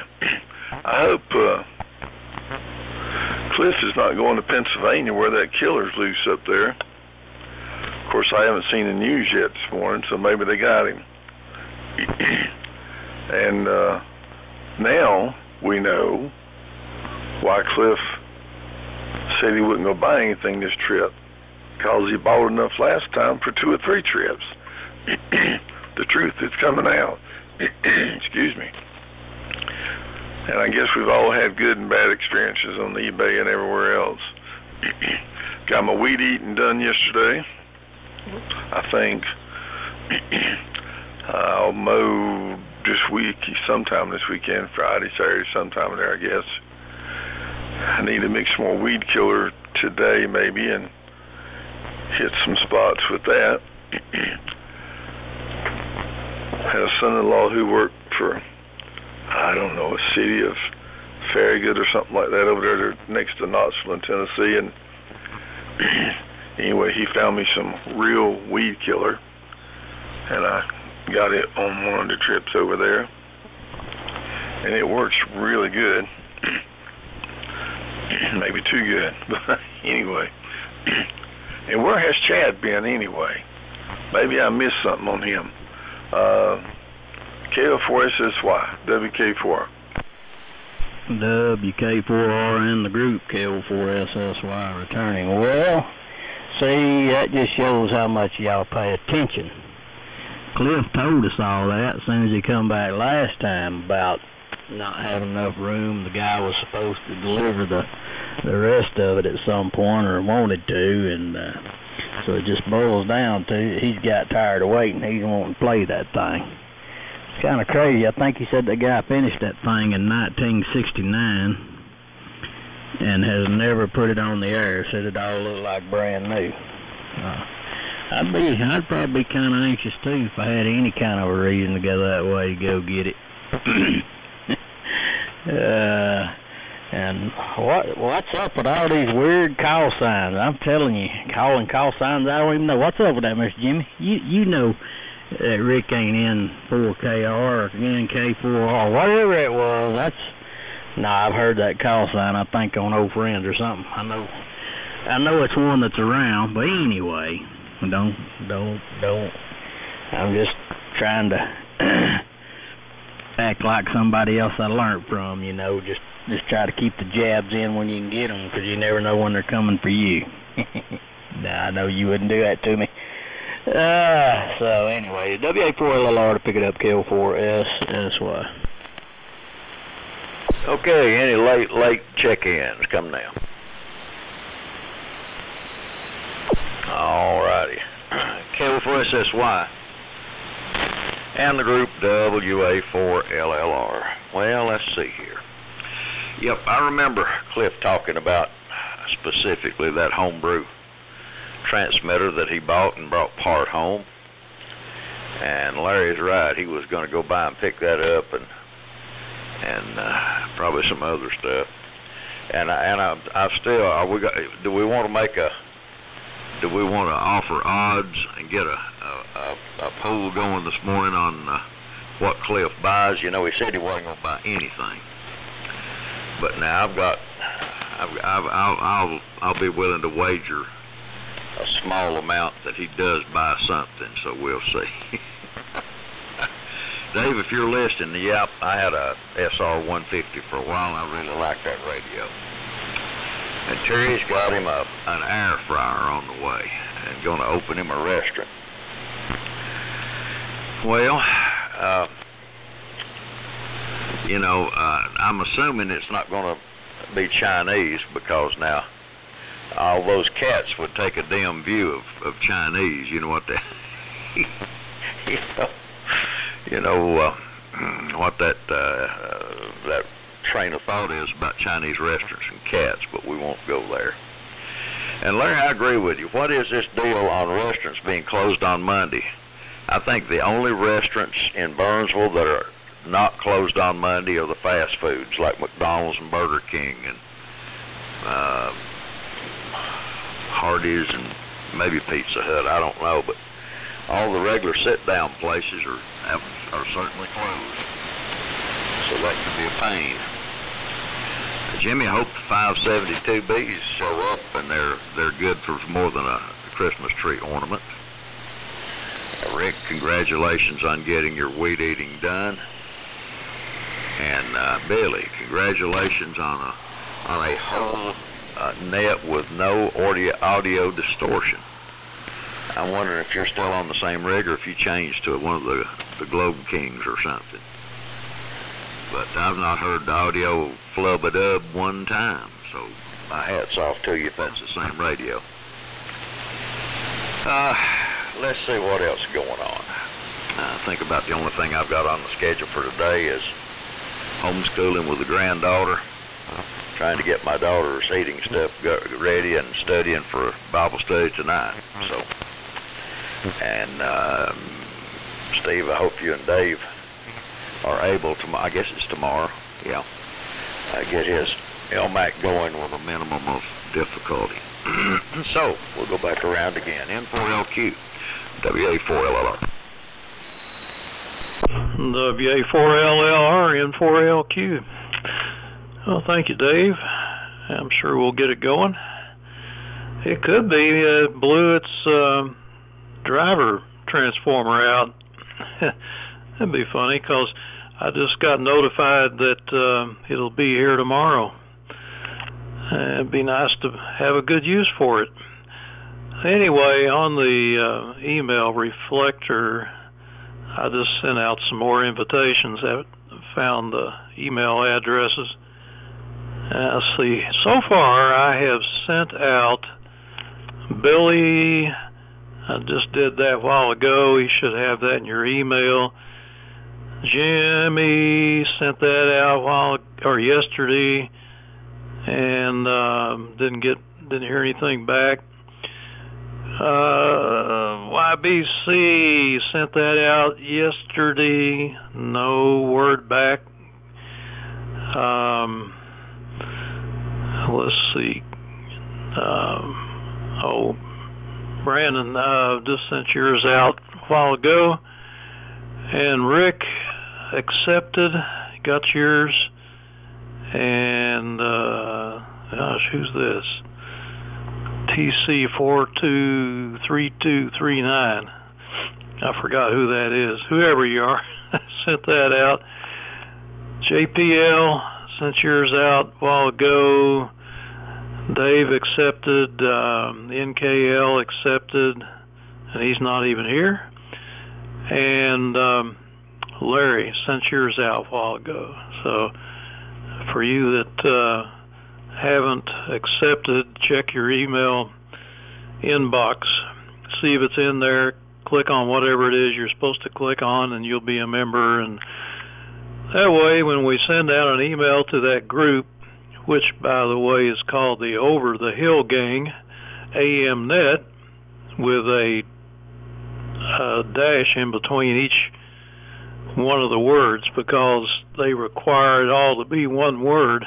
I hope Cliff is not going to Pennsylvania where that killer's loose up there. Of course, I haven't seen the news yet this morning, so maybe they got him. And now we know why Cliff said he wouldn't go buy anything this trip, because he bought enough last time for 2 or 3 trips. The truth is coming out. Excuse me. And I guess we've all had good and bad experiences on eBay and everywhere else. Got my weed eating done yesterday. I think I'll mow this week, sometime this weekend, Friday, Saturday, sometime there, I guess. I need to mix more weed killer today, maybe, and hit some spots with that. Had a son-in-law who worked for, I don't know, a city of Farragut or something like that over there next to Knoxville in Tennessee, and anyway, he found me some real weed killer, and I got it on one of the trips over there, and it works really good. Maybe too good, but anyway. And where has Chad been anyway? Maybe I missed something on him. KL4SSY, WK4. WK4R in the group, KL4SSY returning. Well, see, that just shows how much y'all pay attention. Cliff told us all that as soon as he come back last time about not having enough room. The guy was supposed to deliver the rest of it at some point, or wanted to, and so it just boils down to he's got tired of waiting. He's wanting to play that thing. It's kind of crazy. I think he said the guy finished that thing in 1969 and has never put it on the air. Said it all looked like brand new. I'd probably be kind of anxious too if I had any kind of a reason to go that way to go get it. And what's up with all these weird call signs? I'm telling you, calling call signs I don't even know. What's up with that, Mr. Jimmy? You know that Rick ain't N4KR or NK4R, whatever it was. I've heard that call sign, I think, on Old Friends or something. I know it's one that's around, but anyway, don't. I'm just trying to act like somebody else I learned from, just try to keep the jabs in when you can get them, because you never know when they're coming for you. Nah, I know you wouldn't do that to me. So anyway, WA4LLR to pick it up, KL4SSY. Okay, any late check-ins coming now? Alrighty. KL4SSY. And the group WA4LLR. Well, let's see here. Yep, I remember Cliff talking about specifically that homebrew transmitter that he bought and brought part home. And Larry's right, he was going to go by and pick that up and probably some other stuff. And I still, do we want to offer odds and get a poll going this morning on what Cliff buys? He said he wasn't going to buy anything. But now I'll be willing to wager a small amount that he does buy something, so we'll see. Dave, if you're listening, yep, I had a SR-150 for a while, and I really like that radio. And Terry's got him an air fryer on the way, and going to open him a restaurant. Well, I'm assuming it's not going to be Chinese, because now all those cats would take a dim view of Chinese. You know what that what that train of thought is about Chinese restaurants and cats, but we won't go there. And Larry, I agree with you. What is this deal on restaurants being closed on Monday? I think the only restaurants in Burnsville that are not closed on Monday are the fast foods like McDonald's and Burger King and Hardee's and maybe Pizza Hut. I don't know, but all the regular sit-down places are certainly closed. So that could be a pain. Jimmy, I hope the 572Bs show up and they're good for more than a Christmas tree ornament. Rick, congratulations on getting your weed eating done. And Billy, congratulations on a whole net with no audio distortion. I'm wondering if you're still on the same rig or if you changed to one of the Globe Kings or something. But I've not heard the audio flub-a-dub one time, so my hat's off to you if that's the same radio. Let's see what else is going on. I think about the only thing I've got on the schedule for today is homeschooling with a granddaughter, trying to get my daughter's eating stuff ready and studying for Bible study tonight. So, and Steve, I hope you and Dave are able to, I guess it's tomorrow, yeah, get his Elmac going with a minimum of difficulty. So, we'll go back around again. N4LQ, WA4LLR. WA4LLR, N4LQ. Well, thank you, Dave. I'm sure we'll get it going. It could be blew its driver transformer out. That'd be funny, because I just got notified that it'll be here tomorrow. It'd be nice to have a good use for it. Anyway, on the email reflector, I just sent out some more invitations. I found the email addresses. Let's see. So far, I have sent out Billy. I just did that a while ago. You should have that in your email. Jimmy sent that out yesterday, and didn't hear anything back. YBC sent that out yesterday. No word back. let's see. Brandon just sent yours out a while ago, and Rick accepted, got yours, and gosh, who's this? TC423239. I forgot who that is. Whoever you are, sent that out. JPL sent yours out a while ago. Dave accepted, NKL accepted, and he's not even here. And Larry sent yours out a while ago. So for you that haven't accepted, check your email inbox, see if it's in there, click on whatever it is you're supposed to click on, and you'll be a member. And that way, when we send out an email to that group, which, by the way, is called the Over the Hill Gang AMnet, with a dash in between each one of the words, because they require it all to be one word.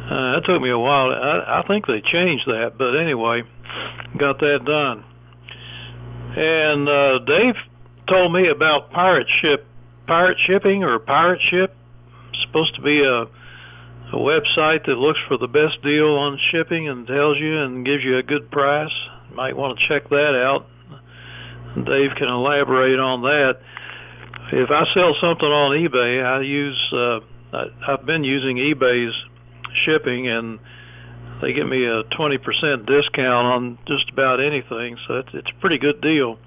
That took me a while. I think they changed that, but anyway, got that done. And Dave told me about pirate shipping. It's supposed to be a website that looks for the best deal on shipping and tells you and gives you a good price. You might want to check that out. Dave can elaborate on that. If I sell something on eBay, I've been using eBay's shipping, and they give me a 20% discount on just about anything, so it's a pretty good deal.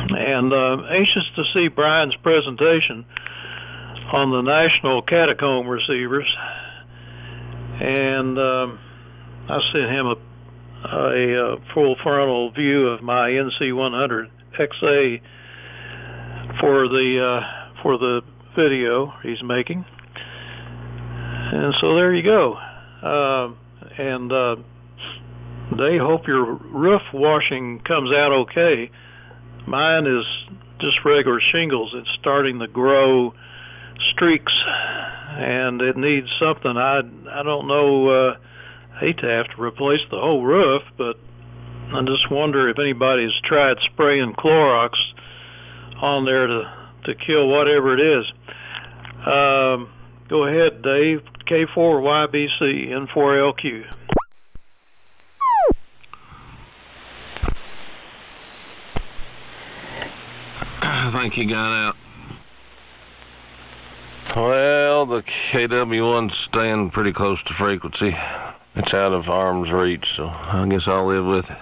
And anxious to see Brian's presentation on the National Catacomb receivers, and I sent him a full frontal view of my NC100XA for the video he's making. And so there you go. They hope your roof washing comes out okay. Mine is just regular shingles. It's starting to grow streaks, and it needs something. I don't know. I hate to have to replace the whole roof, but I just wonder if anybody's tried spraying Clorox on there to kill whatever it is. Go ahead, Dave. K4YBC N4LQ. I think he got out. Well, the KW1's staying pretty close to frequency. It's out of arm's reach, so I guess I'll live with it.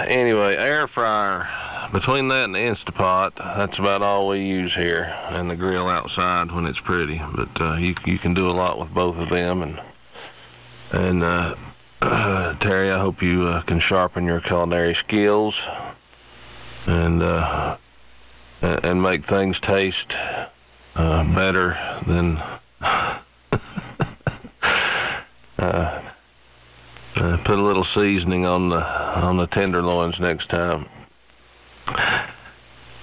Anyway, air fryer. Between that and the Instapot, that's about all we use here, and the grill outside when it's pretty. But you can do a lot with both of them, and Terry, I hope you can sharpen your culinary skills and make things taste better than put a little seasoning on the tenderloins next time.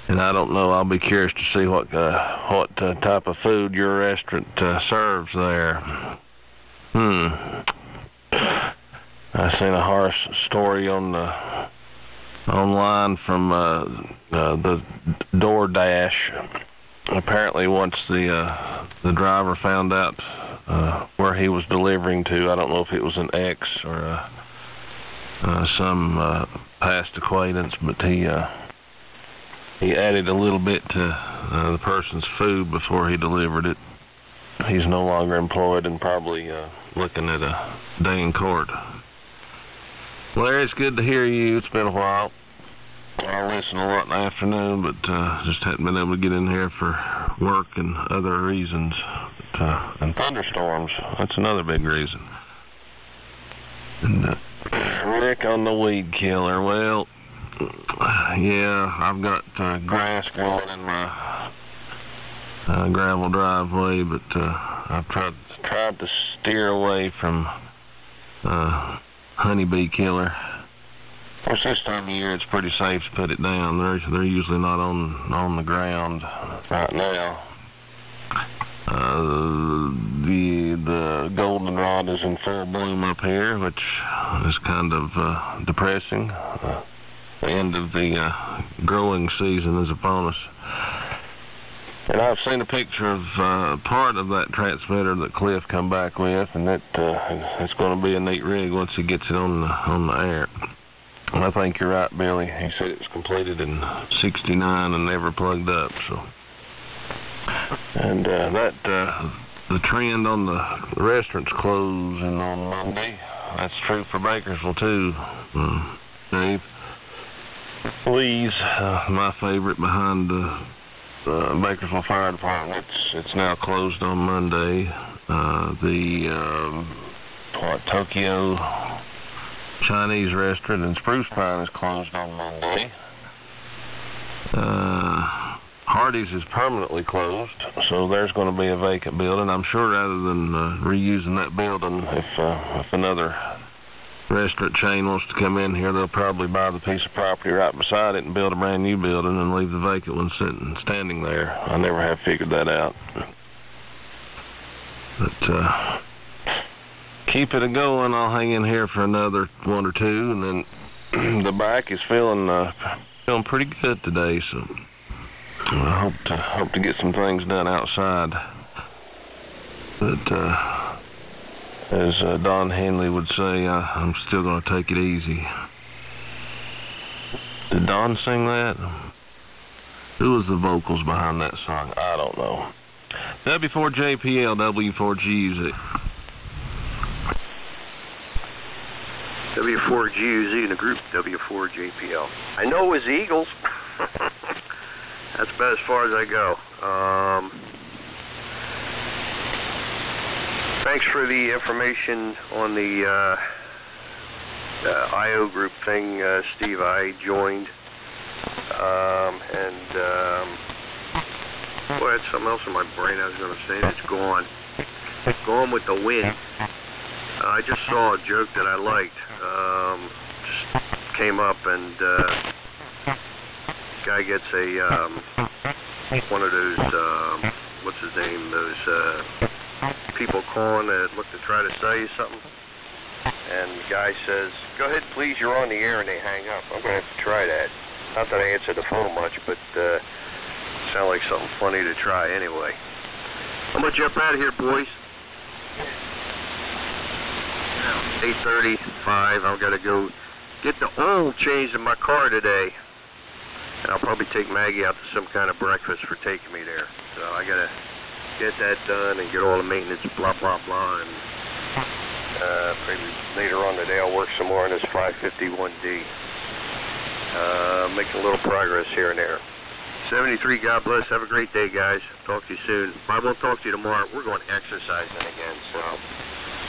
And I don't know, I'll be curious to see what type of food your restaurant serves there. I seen a horror story online from the DoorDash. Apparently, once the driver found out where he was delivering to, I don't know if it was an ex or some past acquaintance, but he added a little bit to the person's food before he delivered it. He's no longer employed and probably looking at a day in court. Larry, it's good to hear you. It's been a while. I listen a lot in the afternoon, but just hadn't been able to get in here for work and other reasons. And thunderstorms, that's another big reason. And Rick on the weed killer. Well, yeah, I've got grass growing in my gravel driveway, but I've tried to steer away from honeybee killer. Of course, this time of year it's pretty safe to put it down. They're usually not on the ground right now. The goldenrod is in full bloom up here, which is kind of depressing. The end of the growing season is upon us. And I've seen a picture of part of that transmitter that Cliff come back with, and it's going to be a neat rig once he gets it on the air. And I think you're right, Billy. He said it was completed in '69 and never plugged up. So, and the trend on the restaurants closing on Monday. That's true for Bakersville too, Dave. Lee's, my favorite behind the Bakersville Fire Department. It's now closed on Monday. Tokyo Chinese restaurant in Spruce Pine is closed on Monday. Hardee's is permanently closed, so there's going to be a vacant building. I'm sure rather than reusing that building, if another restaurant chain wants to come in here, they'll probably buy the piece of property right beside it and build a brand new building and leave the vacant one standing there. I never have figured that out. But keep it a-going. I'll hang in here for another one or two, and then the back is feeling pretty good today, so I hope to get some things done outside. But as Don Henley would say, I'm still going to take it easy. Did Don sing that? Who was the vocals behind that song? I don't know. W4JPL, W4GZ. W4GZ in the group W4JPL. I know it was the Eagles. That's about as far as I go. Thanks for the information on the IO group thing, Steve. I joined. Boy, I had something else in my brain I was going to say. It's gone. Gone with the wind. I just saw a joke that I liked. Just came up, and guy gets one of those, what's his name, those people calling that look to try to sell you something. And the guy says, "Go ahead, please, you're on the air," and they hang up. I'm going to have to try that. Not that I answer the phone much, but sound like something funny to try anyway. I'm going to jump out of here, boys. 8:35. I've got to go get the oil changed in my car today. And I'll probably take Maggie out to some kind of breakfast for taking me there. So I got to get that done and get all the maintenance, blah, blah, blah. And maybe later on today I'll work some more on this 551D. Making a little progress here and there. 73, God bless. Have a great day, guys. Talk to you soon. I won't talk to you tomorrow. We're going exercising again, so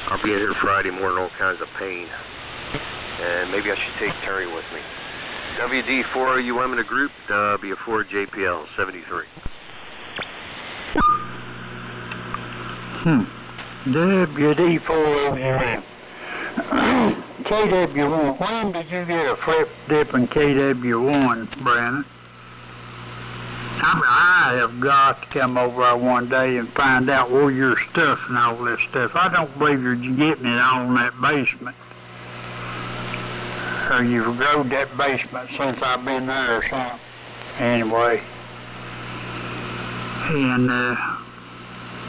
I'll be in here Friday morning, all kinds of pain. And maybe I should take Terry with me. WD4UM in the group, W4JPL 73. WD4UM. KW1. When did you get a flip dip in KW1, Brandon? I have got to come over one day and find out where your stuff and all this stuff. I don't believe you're getting it all in that basement. Or you've grown that basement since I've been there or something. Anyway. And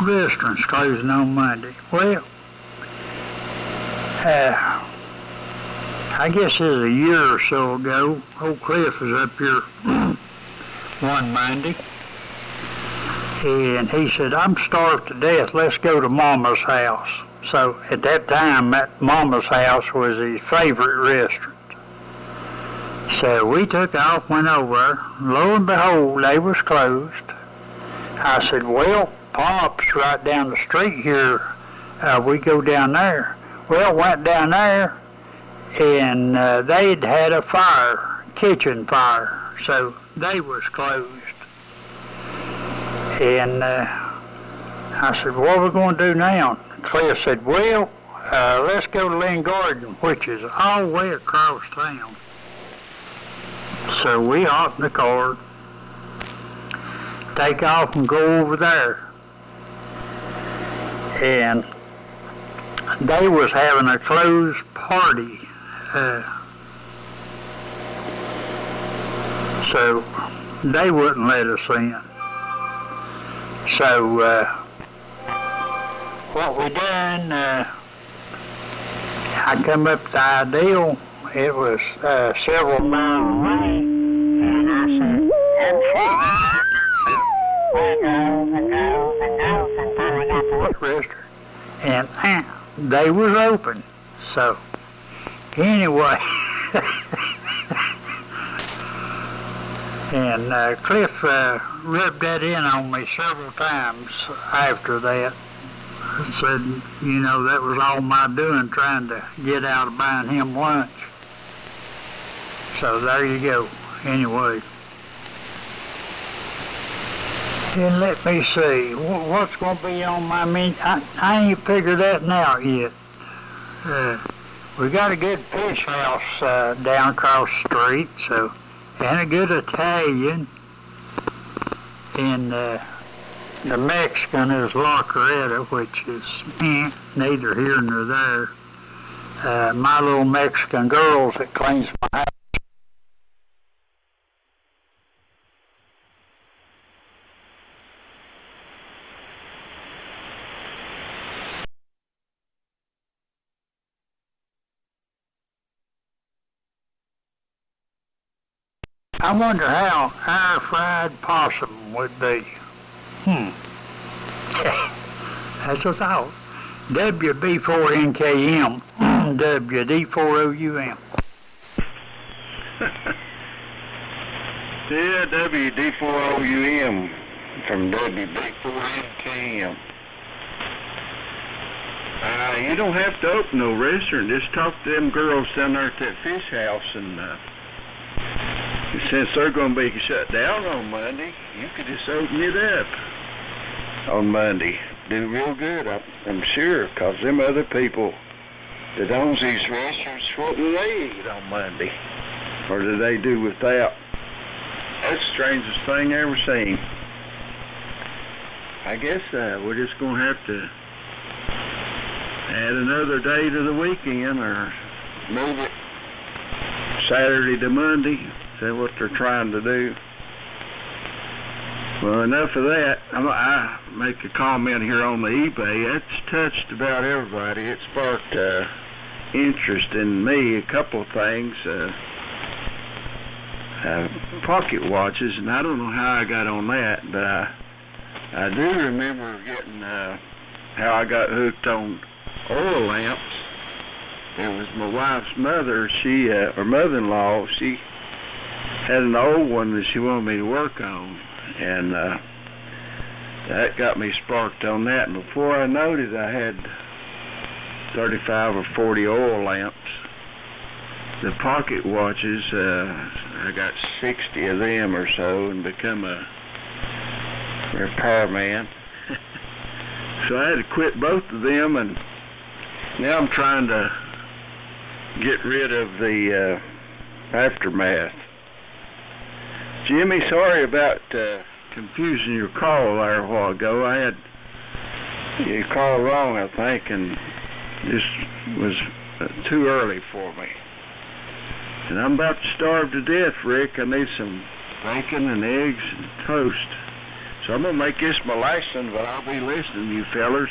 restaurant's closing on Monday. Well, I guess it was a year or so ago, old Cliff was up here one Monday, and he said, "I'm starved to death, let's go to Mama's house." So at that time, that Mama's house was his favorite restaurant. So we took off, went over. Lo and behold, they was closed. I said, "Well, Pop's right down the street here. We go down there." Well, went down there, and they'd had a fire, kitchen fire, so they was closed. And I said, "What are we going to do now?" Cliff said, "Well, let's go to Lynn Garden, which is all the way across town." So we hop in the car, take off and go over there. and they was having a closed party. So they wouldn't let us in. So what we done, I come up with the ideal. It was several miles away, and I said, and they was open. So anyway, and Cliff rubbed that in on me several times after that. Said, you know, that was all my doing, trying to get out of buying him lunch. So there you go. Anyway. And let me see, what's going to be on my menu? I ain't figured that out yet. We got a good fish house down across the street, so, and a good Italian. And the Mexican is La Coretta, which is neither here nor there. My little Mexican girls that cleans my house. I wonder how our fried possum would be. That's a thought. WB4NKM, WD4OUM. Yeah, WD4OUM from WB4NKM. You don't have to open no restaurant. Just talk to them girls down there at that fish house, and since they're going to be shut down on Monday, you could just open it up on Monday. Do real good, I'm sure, because them other people that owns these restaurants, what do they eat on Monday? Or do they do without? That's the strangest thing I ever seen. I guess we're just going to have to add another day to the weekend, or move it Saturday to Monday. Is that what they're trying to do? Well, enough of that. I make a comment here on the eBay. It's touched about everybody. It sparked interest in me. A couple of things. Pocket watches, and I don't know how I got on that, but I do remember getting how I got hooked on oil lamps. It was my wife's mother. She, or mother-in-law, she had an old one that she wanted me to work on, and that got me sparked on that. And before I noted, I had 35 or 40 oil lamps. The pocket watches, I got 60 of them or so, and become a repairman. So I had to quit both of them, and now I'm trying to get rid of the aftermath. Jimmy, sorry about confusing your call there a while ago. I had you called wrong, I think, and this was too early for me. And I'm about to starve to death, Rick. I need some bacon and eggs and toast. So I'm going to make this my last one, but I'll be listening to you fellers.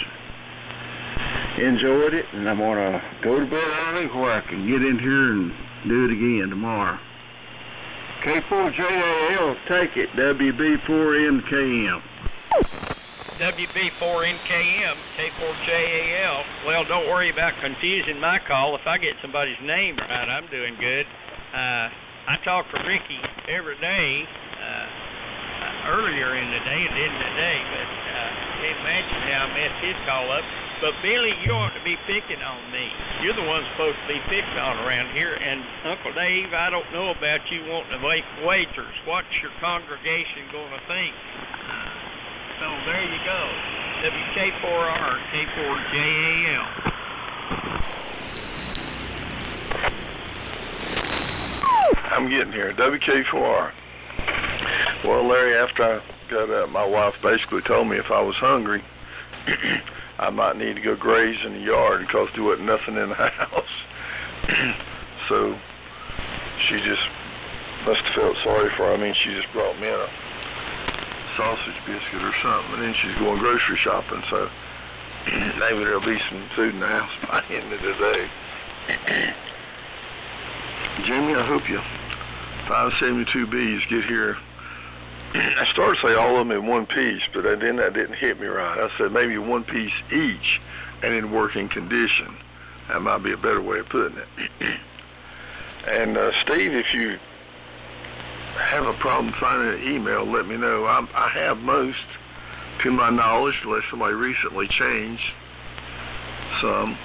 Enjoyed it, and I'm going to go to bed early where I can get in here and do it again tomorrow. K4JAL, take it, WB4NKM. WB4NKM, K4JAL. Well, don't worry about confusing my call. If I get somebody's name right, I'm doing good. I talk to Ricky every day, earlier in the day and in the day, but can't imagine how I messed his call up. But Billy, you ought to be picking on me. You're the one supposed to be picked on around here. And Uncle Dave, I don't know about you wanting to make wagers. What's your congregation going to think? So there you go. WK4R, K4JAL. I'm getting here. WK4R. Well, Larry, after I got up, my wife basically told me if I was hungry, I might need to go graze in the yard because there wasn't nothing in the house. So she just must have felt sorry for her. I mean, she just brought me a sausage biscuit or something, and then she's going grocery shopping, so maybe there'll be some food in the house by the end of the day. Jimmy, I hope you 572Bs get here. I started to say all of them in one piece, but then that didn't hit me right. I said maybe one piece each and in working condition. That might be a better way of putting it. And Steve, if you have a problem finding an email, let me know. I have most, to my knowledge, unless somebody recently changed some.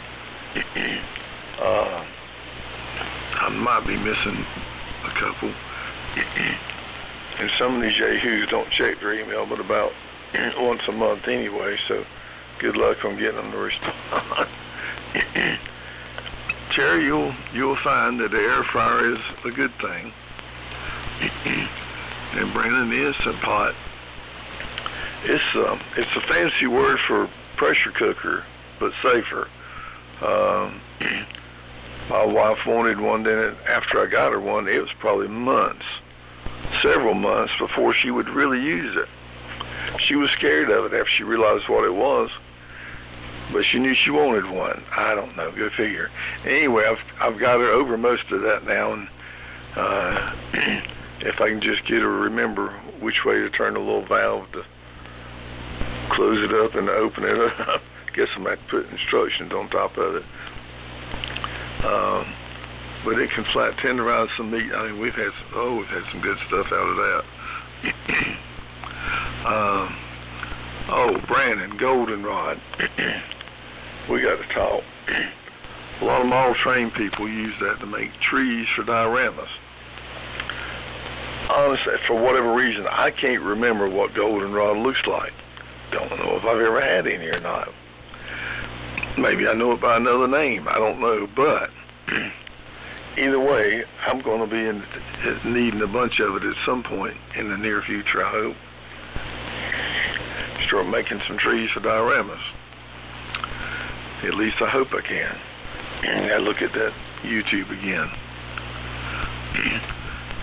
I might be missing a couple. And some of these yahoos don't check their email but about once a month anyway, so good luck on getting them to respond. Terry, you'll find that the air fryer is a good thing. And Brandon, the Instant Pot, it's a fancy word for pressure cooker, but safer. My wife wanted one, then after I got her one, it was probably several months before she would really use it. She was scared of it after she realized what it was, but she knew she wanted one. I don't know, go figure. Anyway, I've got her over most of that now, and if I can just get her to remember which way to turn the little valve to close it up and to open it up, guess I might put instructions on top of it. But it can flat tenderize some meat. I mean, we've had some good stuff out of that. Brandon, goldenrod. We got to talk. A lot of model train people use that to make trees for dioramas. Honestly, for whatever reason, I can't remember what goldenrod looks like. Don't know if I've ever had any or not. Maybe I know it by another name. I don't know, but either way, I'm going to be needing a bunch of it at some point in the near future, I hope. Start making some trees for dioramas. At least I hope I can. I look at that YouTube again.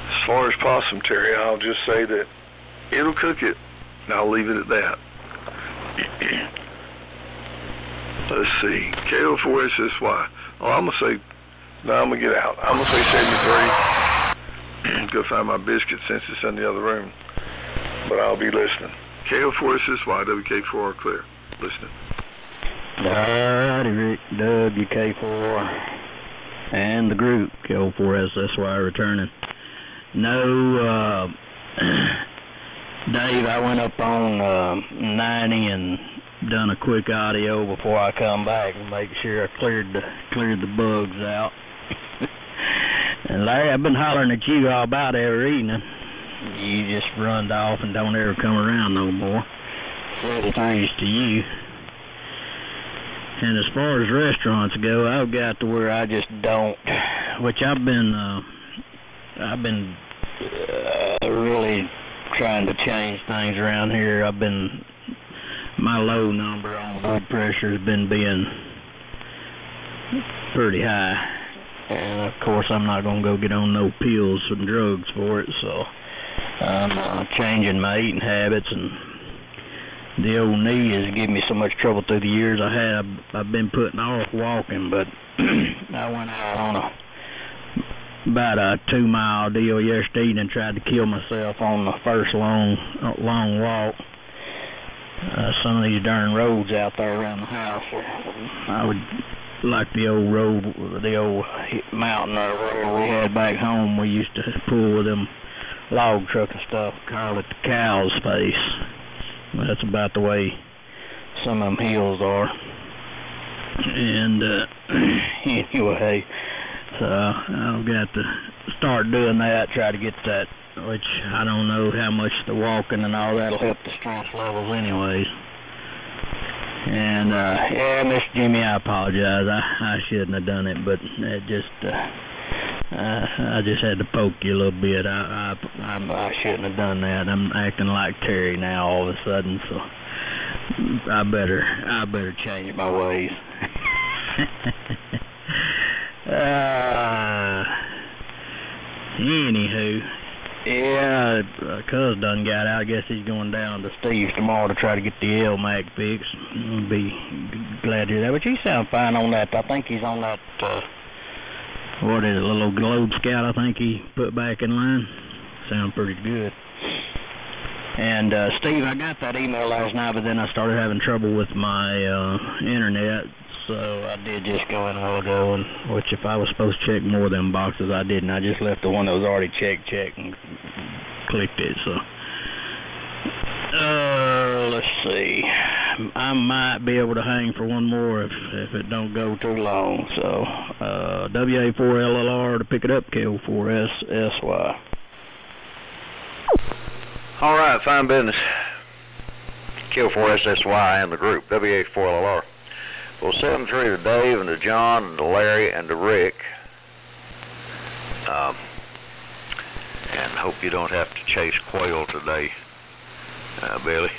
As far as possum, Terry, I'll just say that it'll cook it, and I'll leave it at that. Let's see. KO4SSY. Oh, I'm going to say, no, I'm going to get out. I'm going to say 73. Go find my biscuit since it's in the other room. But I'll be listening. KO4SSY, WK4R clear. Listening. Alrighty, Rick, WK4 and the group, KO4SSY returning. No, Dave, I went up on 90 and done a quick audio before I come back and make sure I cleared the bugs out. And Larry, I've been hollering at you all about every evening. You just runned off and don't ever come around no more. Said thanks to you. And as far as restaurants go, I've got to where I just don't, which I've been really trying to change things around here. My low number on blood pressure has been being pretty high. And of course I'm not going to go get on no pills and drugs for it, so I'm changing my eating habits, and the old knee has given me so much trouble through the years I've been putting off walking, but I went out on about a 2-mile deal yesterday evening and tried to kill myself on the first long walk. Some of these darn roads out there around the house, I would like the old road, the old mountain or whatever we had back home. We used to pull with them log truck and stuff, call it the cow's face. That's about the way some of them hills are. And anyway, so I've got to start doing that, try to get that, which I don't know how much the walking and all that'll help the stress levels anyways. And yeah, Mr. Jimmy, I apologize. I shouldn't have done it, but it just I just had to poke you a little bit. I shouldn't have done that. I'm acting like Terry now all of a sudden, so I better change my ways. Anywho, yeah, cuz done got out. I guess he's going down to Steve's tomorrow to try to get the Elmac fixed. I'll be glad to hear that. But you sound fine on that. I think he's on that, what is it, little Globe Scout I think he put back in line. Sound pretty good. And Steve, I got that email last night, but then I started having trouble with my internet, so I did just go in a while ago, and which if I was supposed to check more of them boxes, I didn't. I just left the one that was already checked, and clicked it. So let's see. I might be able to hang for one more if it don't go too long. So WA4LLR to pick it up, KO4SSY. All right, fine business. KO4SSY and the group, WA4LR. Well, 7-3 to Dave and to John and to Larry and to Rick. And hope you don't have to chase quail today, Billy.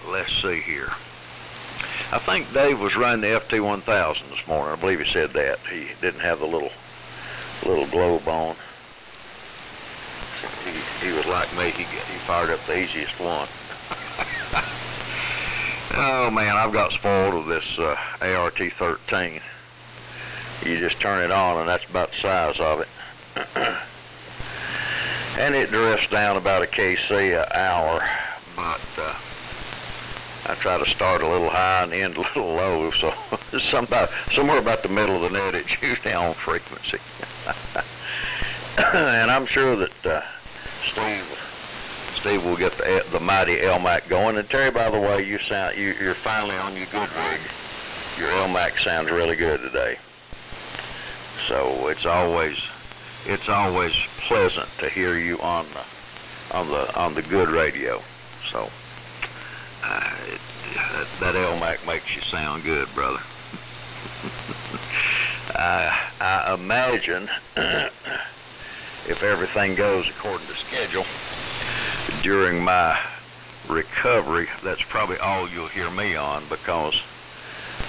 Let's see here. I think Dave was running the FT1000 this morning. I believe he said that. He didn't have the little globe on. He was like me. He fired up the easiest one. Oh man, I've got spoiled with this ART-13. You just turn it on, and that's about the size of it. And it drifts down about a kc an hour, but I try to start a little high and end a little low, so somewhere about the middle of the net it's usually on frequency. And I'm sure that Steve will get the mighty Elmac going. And Terry, by the way, you're finally on your good rig. Your Elmac sounds really good today. So it's always pleasant to hear you on the good radio. So that Elmac makes you sound good, brother. I imagine if everything goes according to schedule, during my recovery, that's probably all you'll hear me on, because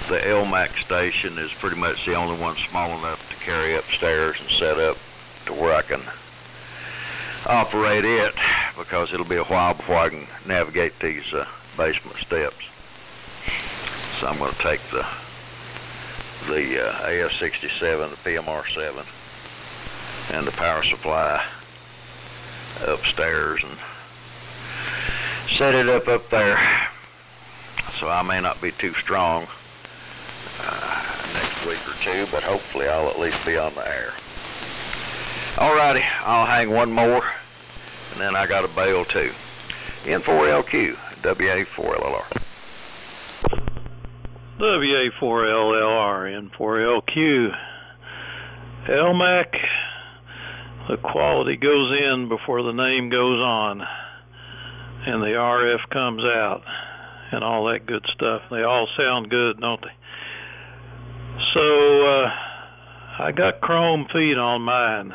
the Elmac station is pretty much the only one small enough to carry upstairs and set up to where I can operate it, because it'll be a while before I can navigate these basement steps. So I'm going to take the AF-68, the PMR-7, and the power supply upstairs and set it up there. So I may not be too strong next week or two, but hopefully I'll at least be on the air. Alrighty, I'll hang one more, and then I got a bail too. N4LQ, WA4LLR. WA4LLR, N4LQ. Elmac, the quality goes in before the name goes on, and the RF comes out, and all that good stuff. They all sound good, don't they? So, I got chrome feet on mine.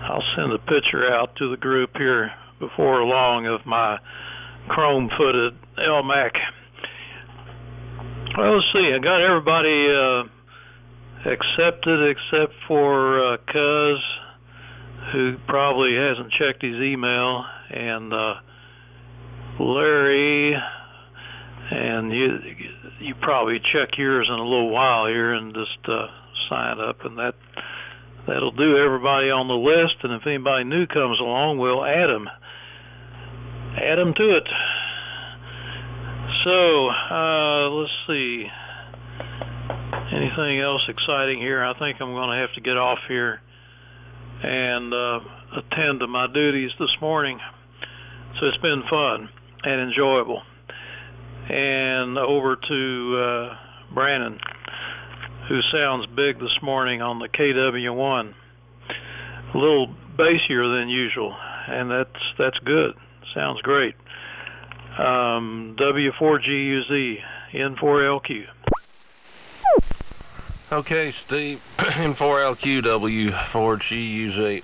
I'll send a picture out to the group here before long of my chrome-footed Elmac. Well, let's see. I got everybody accepted except for Cuz, who probably hasn't checked his email, and Larry, and you probably check yours in a little while here and just sign up, and that'll do everybody on the list. And if anybody new comes along, we'll add them to it. So let's see, anything else exciting here? I think I'm going to have to get off here and attend to my duties this morning. So it's been fun and enjoyable. And over to Brandon, who sounds big this morning on the KW1. A little bassier than usual, and that's good. Sounds great. W4GUZ, N4LQ. Okay, Steve, N4LQ, W4GUZ.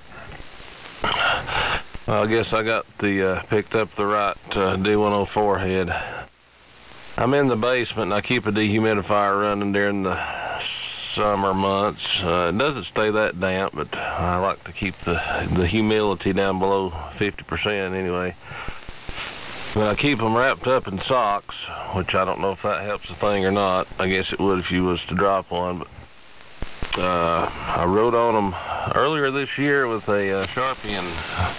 Well, I guess I got picked up the right D104 head. I'm in the basement and I keep a dehumidifier running during the summer months. It doesn't stay that damp, but I like to keep the humidity down below 50% anyway. But I keep them wrapped up in socks, which I don't know if that helps a thing or not. I guess it would if you was to drop one. But I wrote on them earlier this year with a Sharpie, and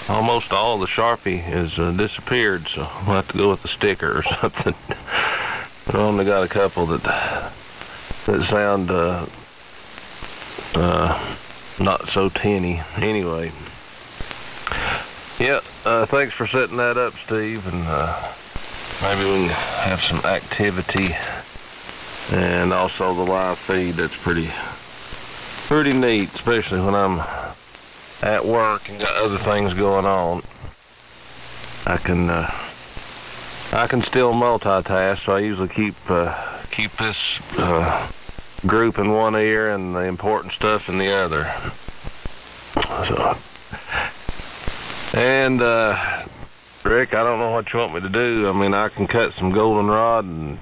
almost all the Sharpie has disappeared, so I'll have to go with a sticker or something. But I only got a couple that sound not so tinny. Anyway, yeah, thanks for setting that up, Steve, and maybe we can have some activity, and also the live feed. That's pretty neat, especially when I'm at work and got other things going on. I can still multitask, so I usually keep this group in one ear and the important stuff in the other. So, and Rick, I don't know what you want me to do. I mean, I can cut some goldenrod and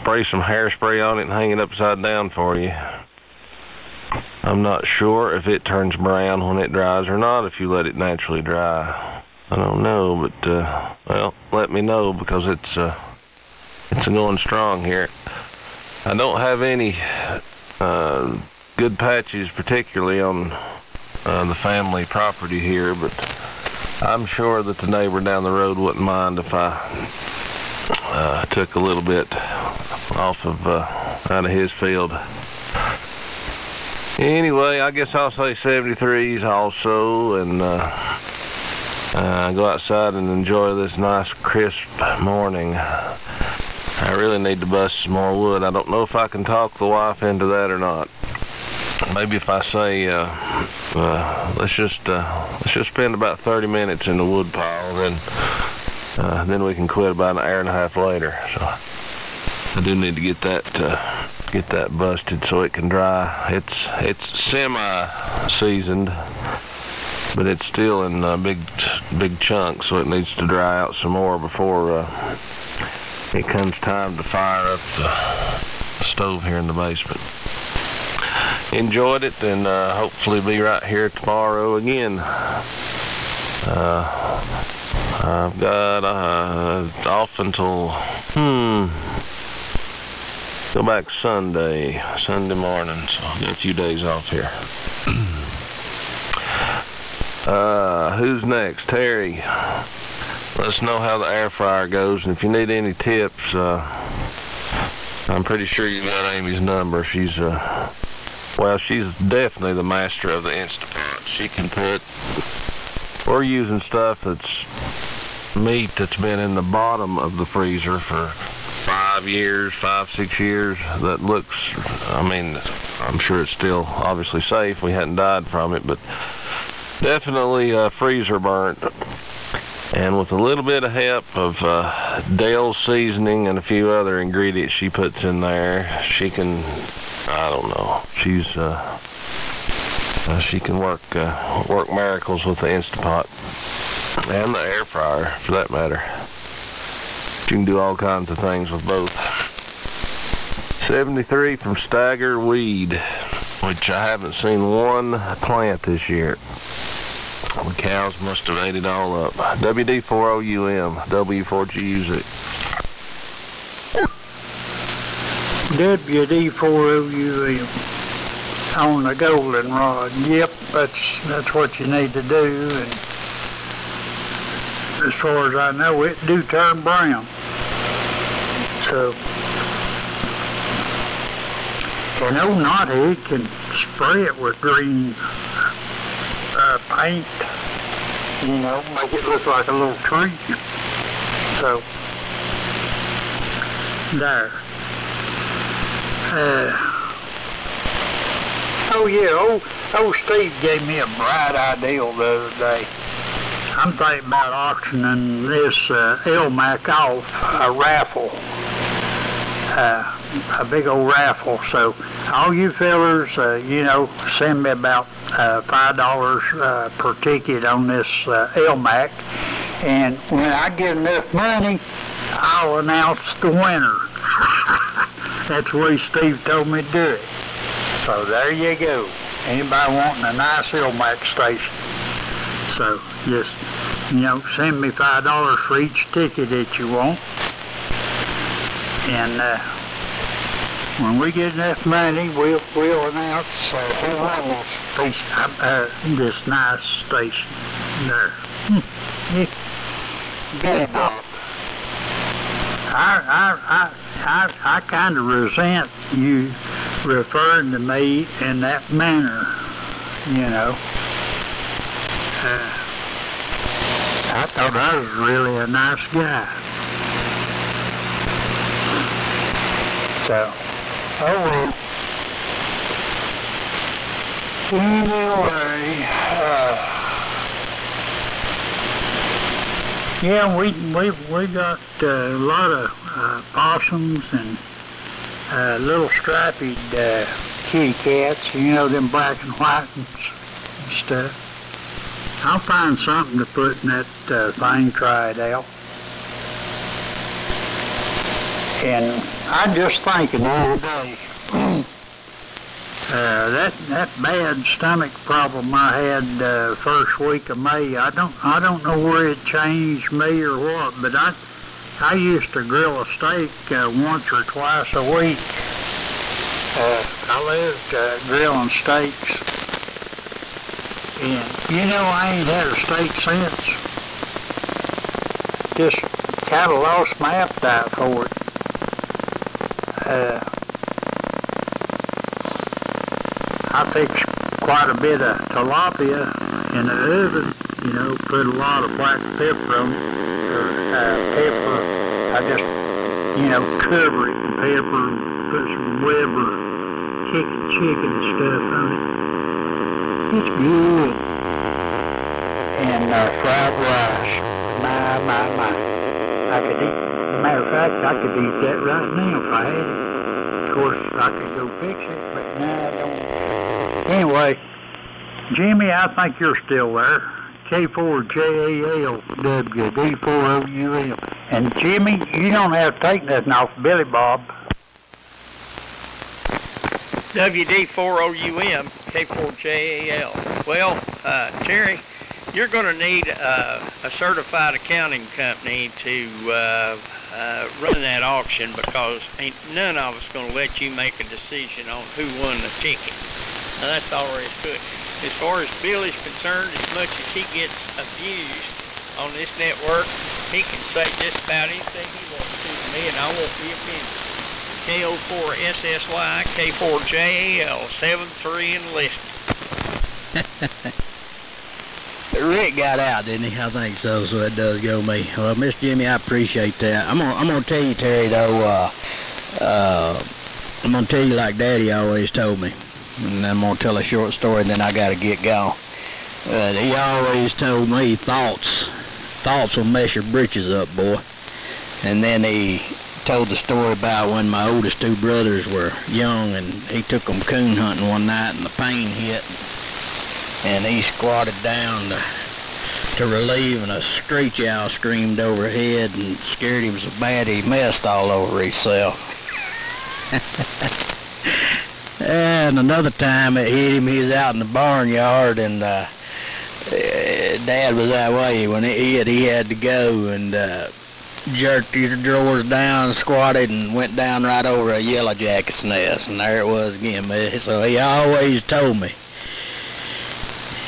spray some hairspray on it and hang it upside down for you. I'm not sure if it turns brown when it dries or not, if you let it naturally dry. I don't know, but well, let me know, because it's going strong here. I don't have any good patches particularly on the family property here, but I'm sure that the neighbor down the road wouldn't mind if I took a little bit off of out of his field. Anyway, I guess I'll say 73s also, and go outside and enjoy this nice crisp morning. I really need to bust some more wood. I don't know if I can talk the wife into that or not. Maybe if I say let's just spend about 30 minutes in the wood pile, then we can quit about an hour and a half later. So I do need to get that busted so it can dry. It's semi-seasoned, but it's still in big chunks, so it needs to dry out some more before it comes time to fire up the stove here in the basement. Enjoyed it, and hopefully be right here tomorrow again. I've got off until go back Sunday morning, so I've got a few days off here. Who's next? Terry. Let us know how the air fryer goes, and if you need any tips, I'm pretty sure you got Amy's number. She's definitely the master of the Instapot. She can put, we're using stuff that's meat that's been in the bottom of the freezer for 5 6 years, that looks, I mean, I'm sure it's still obviously safe. We hadn't died from it, but definitely freezer burnt. And with a little bit of help of Dale's seasoning and a few other ingredients she puts in there, she can, I don't know, she can work miracles with the Instapot and the air fryer, for that matter. You can do all kinds of things with both. 73 from Stagger Weed, which I haven't seen one plant this year. The cows must have ate it all up. WD4OUM, W4GUZ. WD4OUM on the goldenrod. Yep, that's what you need to do. And as far as I know, it do turn brown. So, you know, Naughty can spray it with green paint, you know, make it look like a little tree. So, there. Oh yeah, old Steve gave me a bright idea the other day. I'm thinking about auctioning this Elmac off a raffle. a big old raffle. So all you fellers, you know, send me about $5 per ticket on this Elmac, and when I get enough money, I'll announce the winner. That's the way Steve told me to do it. So there you go. Anybody wanting a nice Elmac station? So just, you know, send me $5 for each ticket that you want. And when we get enough money, we'll announce who won this nice station there. Billy Bob. I kind of resent you referring to me in that manner, you know. I thought I was really a nice guy. So, oh well. Anyway, yeah, we got a lot of possums and little striped kitty cats, you know, them black and white and stuff. I'll find something to put in that thing, try it out. And I'm just thinking the other day, that bad stomach problem I had first week of May, I don't know where it changed me or what, but I used to grill a steak once or twice a week. I lived grilling steaks. And, you know, I ain't had a steak since. Just kind of lost my appetite for it. I fixed quite a bit of tilapia in the oven, you know, put a lot of black pepper on it, pepper. I just, you know, cover it in pepper, put some Weber chicken stuff on it. It's good. And fried rice. My. I could eat, matter of fact, I could eat that right now if I had it. Of course, I could go fix it, but no, I don't. Anyway, Jimmy, I think you're still there. K4JALW, D4OUM. And Jimmy, you don't have to take nothing off Billy Bob. WD4OUM, K4JAL. Well, Terry, you're going to need a certified accounting company to run that auction, because ain't none of us going to let you make a decision on who won the ticket. Now, that's all there is to it. As far as Billy's concerned, as much as he gets abused on this network, he can say just about anything he wants to me, and I won't be offended. K04SSY, K4JAL, 73 and listening. Rick got out, didn't he? I think so, so it does go me. Well, Miss Jimmy, I appreciate that. I'm gonna tell you, Terry, though, I'm gonna tell you like Daddy always told me. And I'm gonna tell a short story, and then I gotta get going. He always told me, thoughts will mess your britches up, boy. And then he told the story about when my oldest two brothers were young, and he took them coon hunting one night, and the pain hit, and he squatted down to relieve, and a screech owl screamed overhead and scared him so bad he messed all over himself. And another time it hit him, he was out in the barnyard, and Dad was that way. When it hit, he had to go, and jerked his drawers down, squatted, and went down right over a yellow jacket's nest, and there it was again. So he always told me,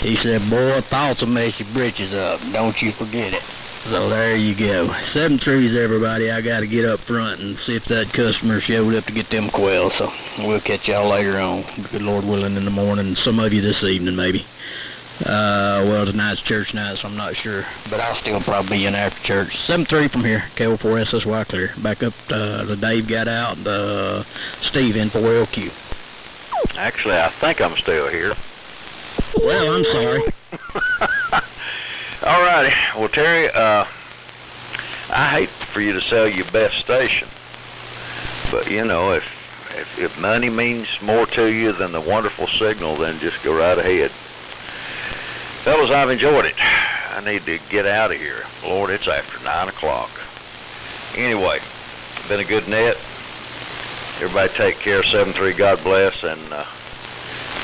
he said, boy, thoughts will mess your britches up, don't you forget it. So there you go. 7-3s, everybody. I got to get up front and see if that customer showed up to get them quails. So we'll catch y'all later on, good Lord willing, in the morning. Some of you this evening, maybe. Well, tonight's church night, so I'm not sure. But I'll still probably be in after church. 7-3 from here. KO4SSY clear. Back up to Dave got out. Steve in for LQ. Actually, I think I'm still here. Well, I'm sorry. All righty. Well, Terry, I hate for you to sell your best station, But you know, if money means more to you than the wonderful signal, then just go right ahead. Fellas, I've enjoyed it. I need to get out of here. Lord, it's after 9 o'clock. Anyway, been a good net. Everybody take care. 7-3, God bless, and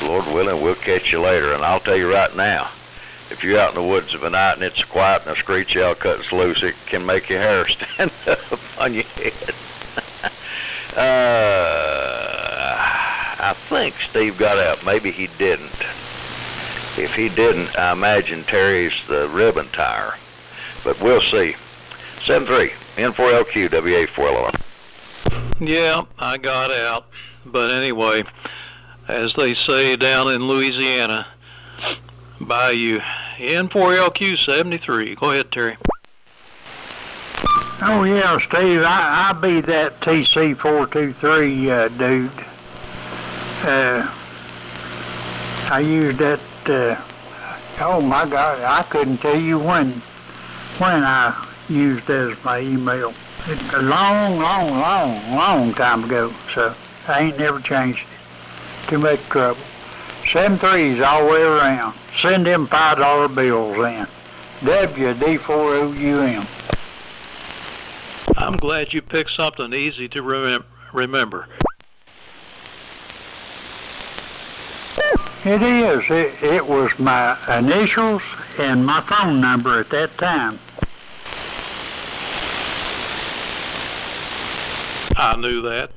Lord willing, we'll catch you later. And I'll tell you right now, if you're out in the woods of a night and it's quiet and a screech owl cuts loose, it can make your hair stand up on your head. I think Steve got out. Maybe he didn't. If he didn't, I imagine Terry's the ribbon tire. But we'll see. 7-3, N4LQ, WA4LR. Yeah, I got out. But anyway, as they say down in Louisiana, Bayou, N4LQ 73. Go ahead, Terry. Oh yeah, Steve, I be that TC423 dude. I used that. Oh my God, I couldn't tell you when I used that as my email. It's a long time ago. So I ain't never changed it. Too much trouble. 7-3s all the way around. Send them $5 bills in. WD4OUM. I'm glad you picked something easy to remember. It is. It was my initials and my phone number at that time. I knew that.